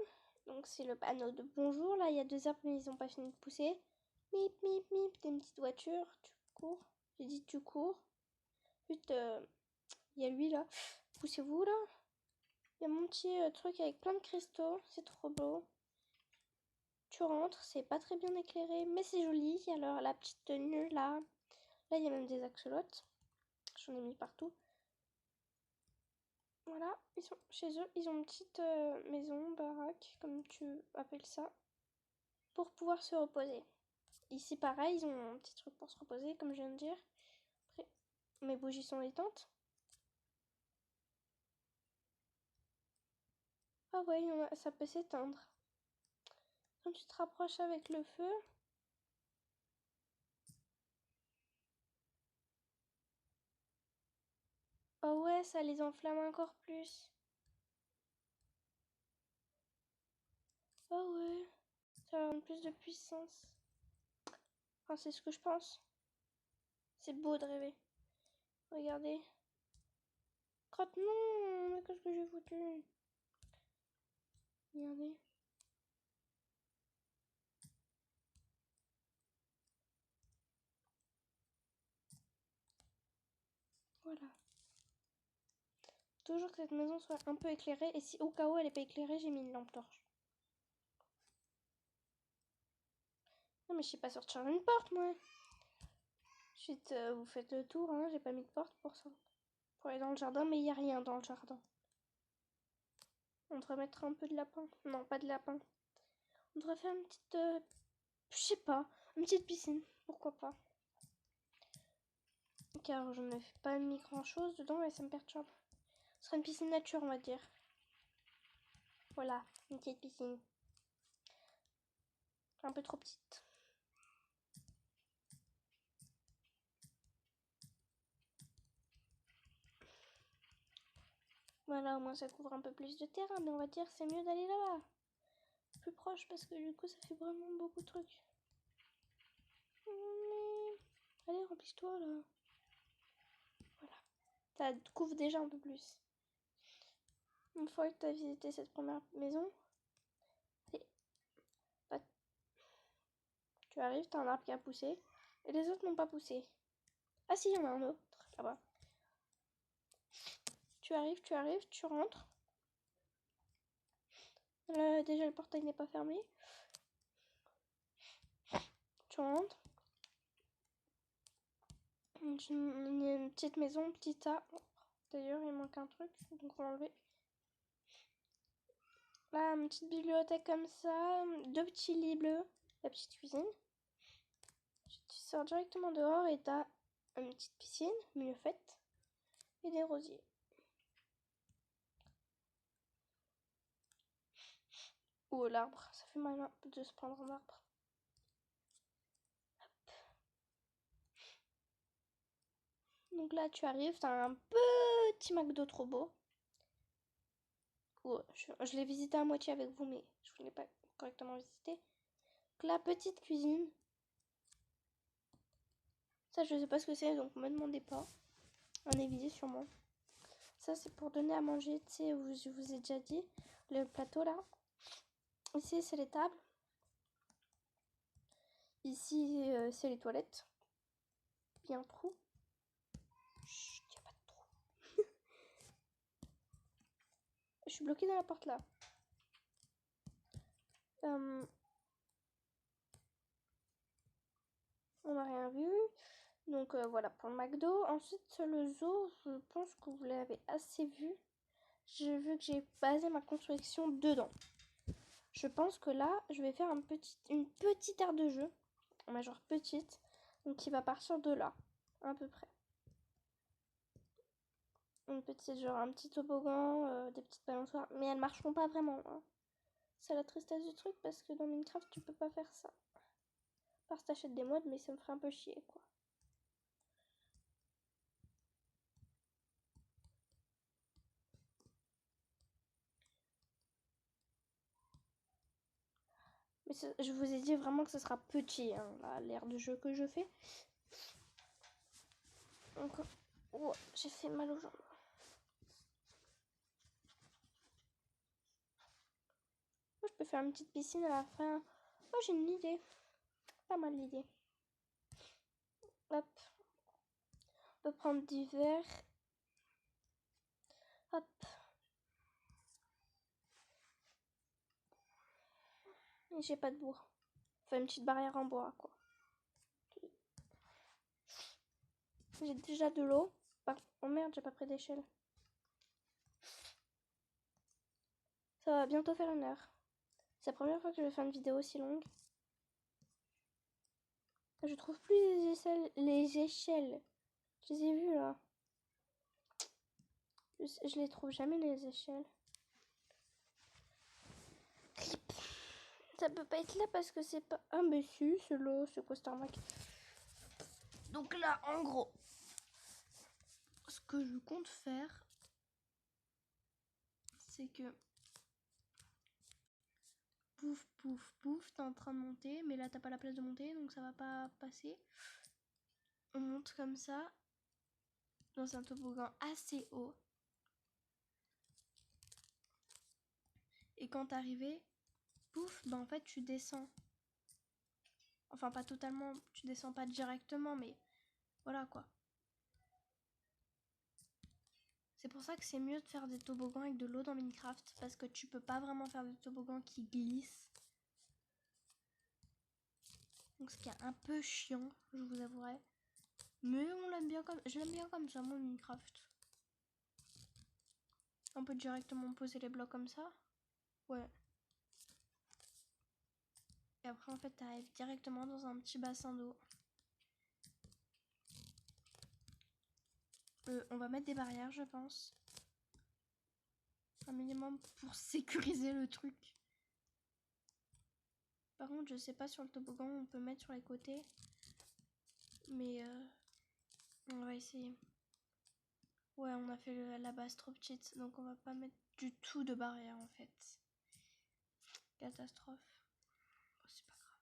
Donc c'est le panneau de bonjour. Là, il y a 2 arbres, mais ils n'ont pas fini de pousser. Mip, mip, mip, des petites voitures. Tu cours. J'ai dit tu cours. Putain, il y a lui là. Poussez-vous là. Il y a mon petit truc avec plein de cristaux. C'est trop beau. Tu rentres, c'est pas très bien éclairé, mais c'est joli. Alors la petite tenue là. Là, il y a même des axolotes. J'en ai mis partout. Voilà, ils sont chez eux. Ils ont une petite maison, baraque, comme tu appelles ça, pour pouvoir se reposer. Ici, pareil, ils ont un petit truc pour se reposer, comme je viens de dire. Après, mes bougies sont éteintes. Ah ouais, ça peut s'éteindre. Quand tu te rapproches avec le feu... Oh ouais, ça les enflamme encore plus. Oh ouais, ça leur donne plus de puissance. Enfin, c'est ce que je pense. C'est beau de rêver. Regardez. Crotte, non, mais qu'est-ce que j'ai foutu? Regardez. Voilà. Toujours que cette maison soit un peu éclairée. Et si au cas où elle n'est pas éclairée, j'ai mis une lampe torche. Non mais je sais pas sortir une porte moi. Ensuite vous faites le tour, hein. J'ai pas mis de porte pour ça. Pour aller dans le jardin, mais il n'y a rien dans le jardin. On devrait mettre un peu de lapin. Non, pas de lapin. On devrait faire une petite... je sais pas. Une petite piscine. Pourquoi pas. Car je ne fais pas mis grand chose dedans et ça me perturbe. Ce sera une piscine nature, on va dire. Voilà, une petite piscine. Un peu trop petite. Voilà, au moins ça couvre un peu plus de terrain, mais on va dire c'est mieux d'aller là-bas. Plus proche parce que du coup ça fait vraiment beaucoup de trucs. Allez, remplis-toi là. Voilà. Ça couvre déjà un peu plus. Une fois que tu as visité cette première maison, bah, tu arrives, tu as un arbre qui a poussé et les autres n'ont pas poussé. Ah si, il y en a un autre là-bas. Tu arrives, tu rentres. Déjà le portail n'est pas fermé. Tu rentres. Une petite maison, petit tas. D'ailleurs, il manque un truc, donc on va l'enlever. Là, une petite bibliothèque comme ça, 2 petits lits bleus, la petite cuisine. Tu sors directement dehors et t'as une petite piscine mieux faite et des rosiers. Oh, l'arbre, ça fait mal de se prendre un arbre. Hop. Donc là, tu arrives, t'as un petit McDo trop beau. Oh, je l'ai visité à moitié avec vous, mais je ne l'ai pas correctement visité. Donc la petite cuisine. Ça, je sais pas ce que c'est, donc me demandez pas. Un évier sûrement. Ça, c'est pour donner à manger, tu sais, je vous ai déjà dit. Le plateau là. Ici, c'est les tables. Ici, c'est les toilettes. Il y a un trou. Chut, il n'y a pas de trou. Je suis bloquée dans la porte là. On n'a rien vu. Donc voilà pour le McDo. Ensuite, le zoo, je pense que vous l'avez assez vu. J'ai vu que j'ai basé ma construction dedans. Je pense que là, je vais faire une petite aire de jeu. Mais genre petite. Donc qui va partir de là, à peu près. Une petite, genre un petit toboggan, des petites balançoires. Mais elles marcheront pas vraiment. Hein. C'est la tristesse du truc parce que dans Minecraft, tu peux pas faire ça. Parce que t'achètes des mods, mais ça me ferait un peu chier, quoi. Mais je vous ai dit vraiment que ce sera petit, hein, l'aire de jeu que je fais. Donc, oh, j'ai fait mal aux jambes. Je peux faire une petite piscine à la fin. Oh, j'ai une idée. Pas mal l'idée. Hop. On peut prendre du verre. Hop. Et j'ai pas de bois. Enfin, une petite barrière en bois, quoi. J'ai déjà de l'eau. Oh merde, j'ai pas pris d'échelle. Ça va bientôt faire 1 heure. C'est la première fois que je vais faire une vidéo aussi longue. Je trouve plus les échelles. Je les ai vues là. Je les trouve jamais les échelles. Ça peut pas être là parce que c'est pas... Ah mais si, c'est là, c'est quoi Starmac. Donc là, en gros, ce que je compte faire, c'est que... Pouf, pouf, pouf, t'es en train de monter, mais là t'as pas la place de monter, donc ça va pas passer. On monte comme ça, dans un toboggan assez haut. Et quand t'es arrivé, pouf, bah en fait tu descends. Enfin pas totalement, tu descends pas directement, mais voilà quoi. C'est pour ça que c'est mieux de faire des toboggans avec de l'eau dans Minecraft, parce que tu peux pas vraiment faire des toboggans qui glissent. Donc ce qui est un peu chiant, je vous avouerai. Mais on l'aime bien comme... Je l'aime bien comme ça, mon Minecraft. On peut directement poser les blocs comme ça. Ouais. Et après, en fait, t'arrives directement dans un petit bassin d'eau. On va mettre des barrières, je pense. Un minimum pour sécuriser le truc. Par contre, je sais pas sur le toboggan, on peut mettre sur les côtés. Mais on va essayer. Ouais, on a fait la base trop petite, donc on va pas mettre du tout de barrière en fait. Catastrophe. Oh, c'est pas grave.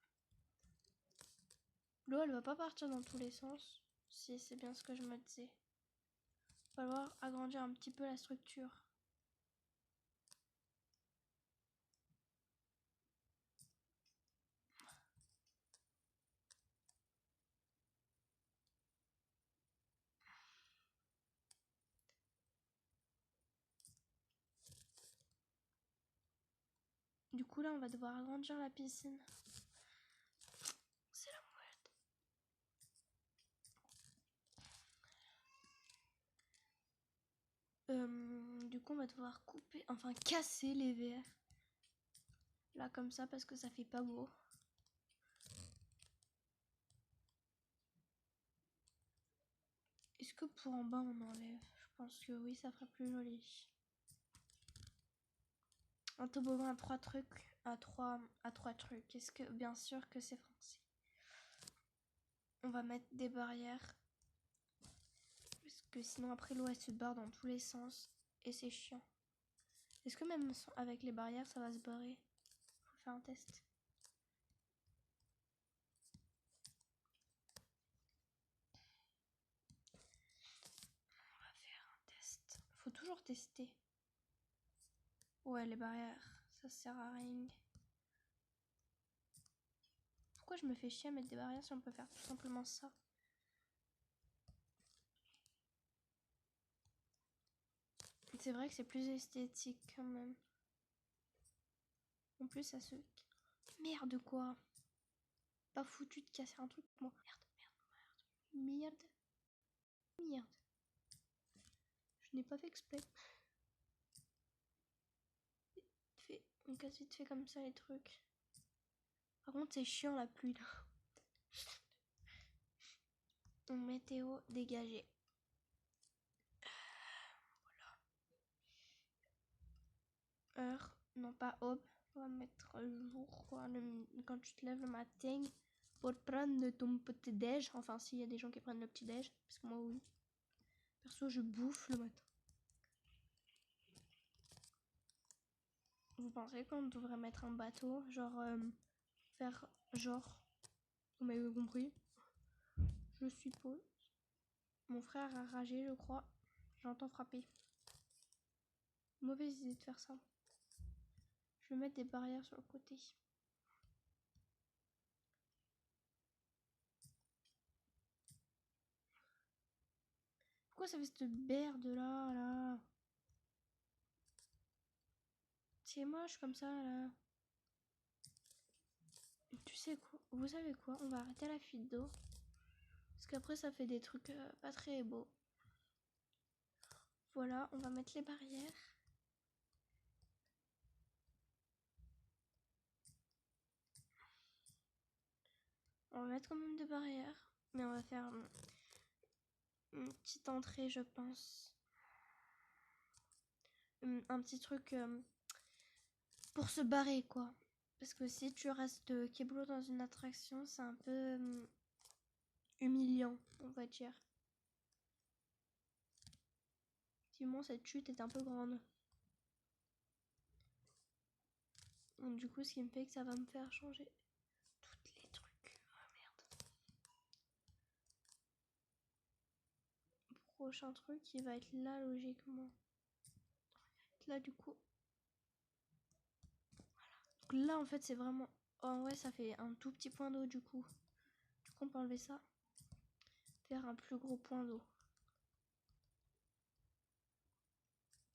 L'eau, elle va pas partir dans tous les sens. Si, c'est bien ce que je me disais. Il va falloir agrandir un petit peu la structure. Du coup, là, on va devoir agrandir la piscine. C'est la mouette. Du coup, on va devoir couper, enfin casser les verres. Là, comme ça, parce que ça fait pas beau. Est-ce que pour en bas on enlève? Je pense que oui, ça fera plus joli. Un toboggan à 3 trucs. À 3 trucs. Est-ce que bien sûr que c'est français? On va mettre des barrières. Parce que sinon après l'eau elle se barre dans tous les sens. Et c'est chiant. Est-ce que même avec les barrières ça va se barrer? Faut faire un test. On va faire un test. Faut toujours tester. Ouais, les barrières, ça sert à rien. Pourquoi je me fais chier à mettre des barrières si on peut faire tout simplement ça? C'est vrai que c'est plus esthétique quand même. En plus, ça se... Merde quoi! Pas foutu de casser un truc, moi. Merde. Je n'ai pas fait exprès. On casse vite fait comme ça les trucs. Par contre, c'est chiant la pluie là. Météo dégagée. Voilà. Heure, non pas aube. On va mettre jour quoi. Quand tu te lèves le matin pour prendre ton petit déj. Enfin, s'il y a des gens qui prennent le petit déj. Parce que moi, oui. Perso, je bouffe le matin. Vous pensez qu'on devrait mettre un bateau? Genre, faire genre. Vous m'avez compris? Je suppose. Mon frère a ragé, je crois. J'entends frapper. Mauvaise idée de faire ça. Je vais mettre des barrières sur le côté. Pourquoi ça fait cette merde là? C'est moche comme ça là. Tu sais quoi? Vous savez quoi? On va arrêter la fuite d'eau. Parce qu'après ça fait des trucs pas très beaux. Voilà, on va mettre les barrières. On va mettre quand même des barrières. Mais on va faire une petite entrée, je pense. Un petit truc pour se barrer, quoi. Parce que si tu restes keblo dans une attraction, c'est un peu humiliant, on va dire. Effectivement, cette chute est un peu grande. Donc, du coup, ce qui me fait que ça va me faire changer toutes les trucs. Oh merde. Prochain truc, il va être là logiquement. Là, du coup. Voilà. Donc là, en fait, c'est vraiment. Oh ouais, ça fait un tout petit point d'eau du coup. Du coup, on peut enlever ça. Faire un plus gros point d'eau.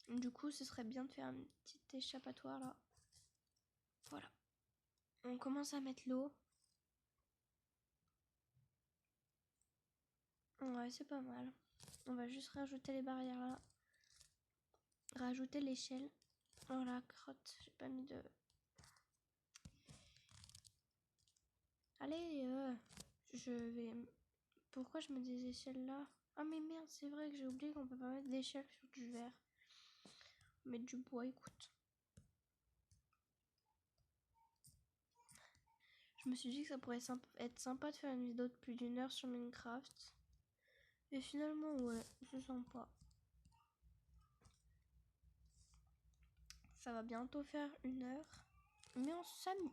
Du coup, ce serait bien de faire une petite échappatoire là. Voilà. On commence à mettre l'eau. Ouais, c'est pas mal. On va juste rajouter les barrières là. Rajouter l'échelle. Oh la crotte, j'ai pas mis de... Allez, je vais... Pourquoi je mets des échelles là? Ah mais merde, c'est vrai que j'ai oublié qu'on peut pas mettre d'échelle sur du verre. Mettre du bois, écoute. Je me suis dit que ça pourrait être sympa de faire une vidéo de plus d'1 heure sur Minecraft. Et finalement, ouais, c'est sympa. Ça va bientôt faire 1 heure. Mais on s'amuse.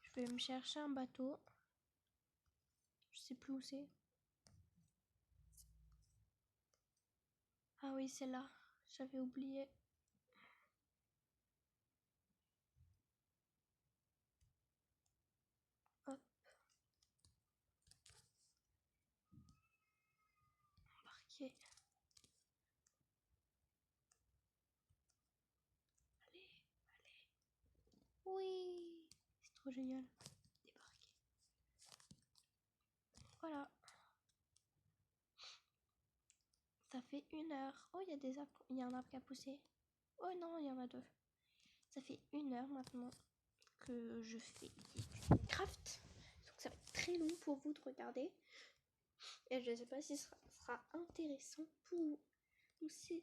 Je vais me chercher un bateau. Je sais plus où c'est. Ah oui, c'est là. J'avais oublié. Hop. Embarquer. Allez. Oui. C'est trop génial. Débarquer. Voilà. Ça fait 1 heure. Oh, il y a un arbre qui a poussé. Oh non, il y en a 2. Ça fait 1 heure maintenant que je fais du craft. Donc ça va être très long pour vous de regarder. Et je ne sais pas si ce sera intéressant pour vous. Donc si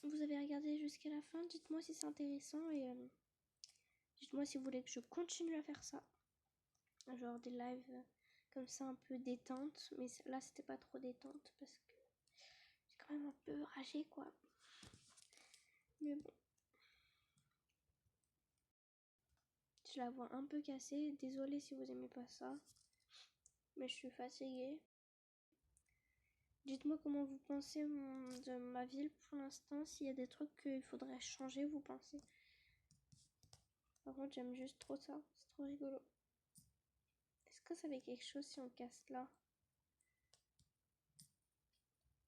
vous avez regardé jusqu'à la fin, dites-moi si c'est intéressant et dites-moi si vous voulez que je continue à faire ça. Genre des lives comme ça un peu détente. Mais là c'était pas trop détente parce que j'ai quand même un peu ragé quoi. Mais bon. Je la vois un peu cassée. Désolée si vous aimez pas ça. Mais je suis fatiguée. Dites-moi comment vous pensez de ma ville pour l'instant. S'il y a des trucs qu'il faudrait changer, vous pensez. Par contre, j'aime juste trop ça. C'est trop rigolo. Est-ce que ça fait quelque chose si on casse là?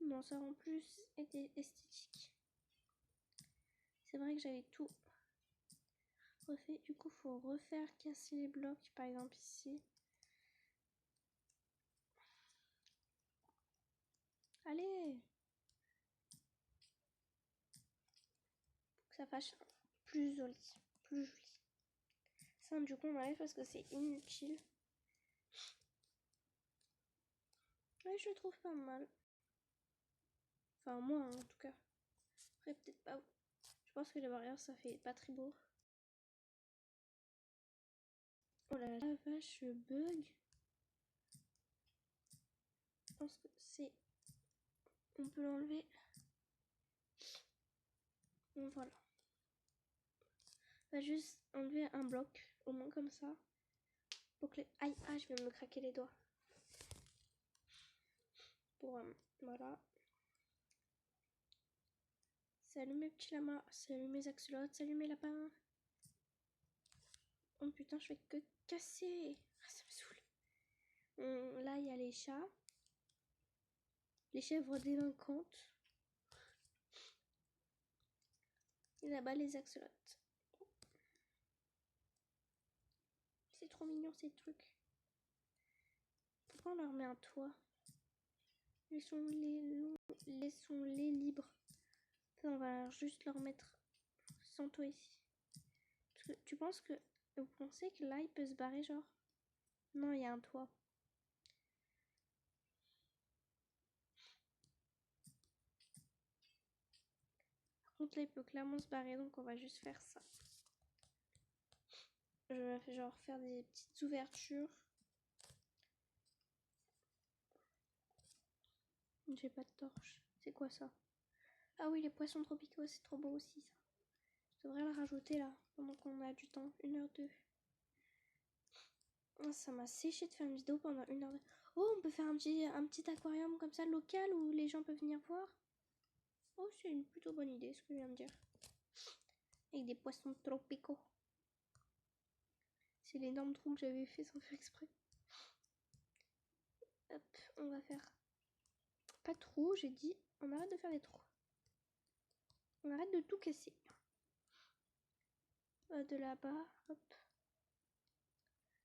Non, ça rend plus esthétique. C'est vrai que j'avais tout refait. Du coup, faut refaire casser les blocs, par exemple ici. Allez! Pour que ça fasse plus joli. Plus joli. Ça, du coup, on enlève parce que c'est inutile. Ouais, je le trouve pas mal. Enfin, moi, en tout cas. Après, peut-être pas. Je pense que les barrières, ça fait pas très beau. Oh là là, la vache, je bug. Je pense que c'est... On peut l'enlever. Bon, voilà. On va juste enlever un bloc, au moins comme ça. Pour que les... Aïe, ah, je viens de me craquer les doigts. Pour, voilà. Salut mes petits lamas, salut mes axolotes, salut mes lapins. Oh putain, je fais que casser. Ah, ça me saoule. Là, il y a les chats. Les chèvres délinquantes. Et là-bas, les axolotes. C'est trop mignon ces trucs. Pourquoi on leur met un toit? Laissons-les libres. Enfin, on va juste leur mettre sans toit ici. Parce que tu penses que... Vous pensez que là, il peut se barrer genre? Non, il y a un toit. Par contre, là, il peut clairement se barrer, donc on va juste faire ça. Je vais genre faire des petites ouvertures. J'ai pas de torche. C'est quoi ça? Ah oui, les poissons tropicaux, c'est trop beau aussi ça. Je devrais le rajouter là, pendant qu'on a du temps. 1h02. Oh, ça m'a séché de faire une vidéo pendant 1h02. Oh, on peut faire un petit aquarium comme ça local où les gens peuvent venir voir. Oh, c'est une plutôt bonne idée ce que je viens de dire. Avec des poissons tropicaux. C'est l'énorme trou que j'avais fait sans faire exprès. Hop, on va faire pas de trous, j'ai dit. On arrête de faire des trous. On arrête de tout casser. De là-bas, hop.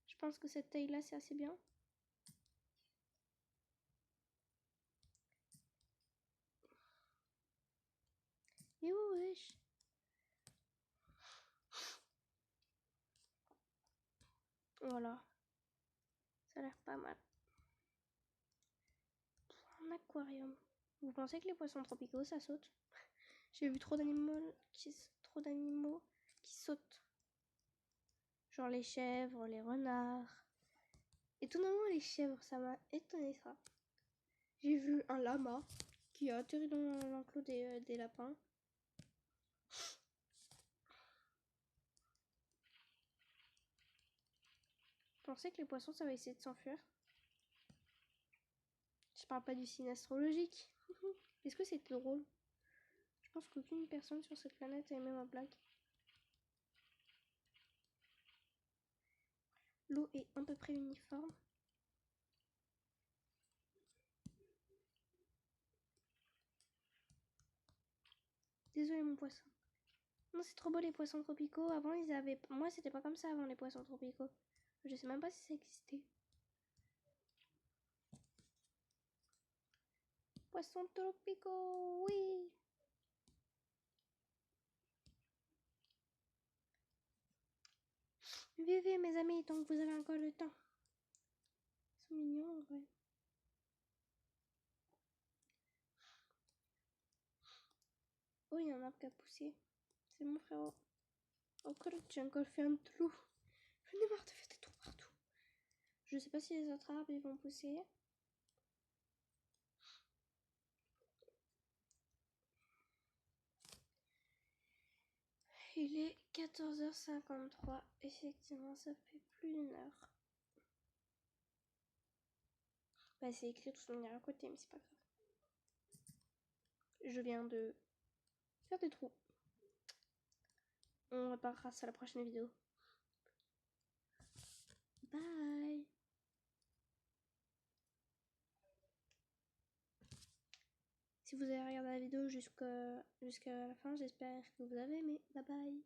Je pense que cette taille-là, c'est assez bien. Et oh, wesh. Voilà. Ça a l'air pas mal. Un aquarium. Vous pensez que les poissons tropicaux, ça saute? J'ai vu trop d'animaux qui sautent. Genre les chèvres, les renards. Étonnamment, les chèvres, ça m'a étonné ça. J'ai vu un lama qui a atterri dans l'enclos des lapins. Vous pensez que les poissons, ça va essayer de s'enfuir? Je parle pas du signe astrologique. Est-ce que c'est drôle? Je pense qu'aucune personne sur cette planète a aimé ma blague. L'eau est à peu près uniforme. Désolé mon poisson. Non, c'est trop beau les poissons tropicaux. Avant, ils avaient... Moi, c'était pas comme ça avant les poissons tropicaux. Je sais même pas si ça existait. Poissons tropicaux, oui. Vivez mes amis tant que vous avez encore le temps. Ils sont mignons en vrai. Oh, il y a un arbre qui a poussé. C'est mon frérot. Oh, j'ai encore fait un trou. J'en ai marre de faire des trous partout. Je sais pas si les autres arbres ils vont pousser. Il est 14h53. Effectivement, ça fait plus d'une heure. Bah, c'est écrit tout son à côté, mais c'est pas grave. Je viens de faire des trous. On reparlera ça à la prochaine vidéo. Bye. Si vous avez regardé la vidéo jusqu'à la fin, j'espère que vous avez aimé. Bye bye.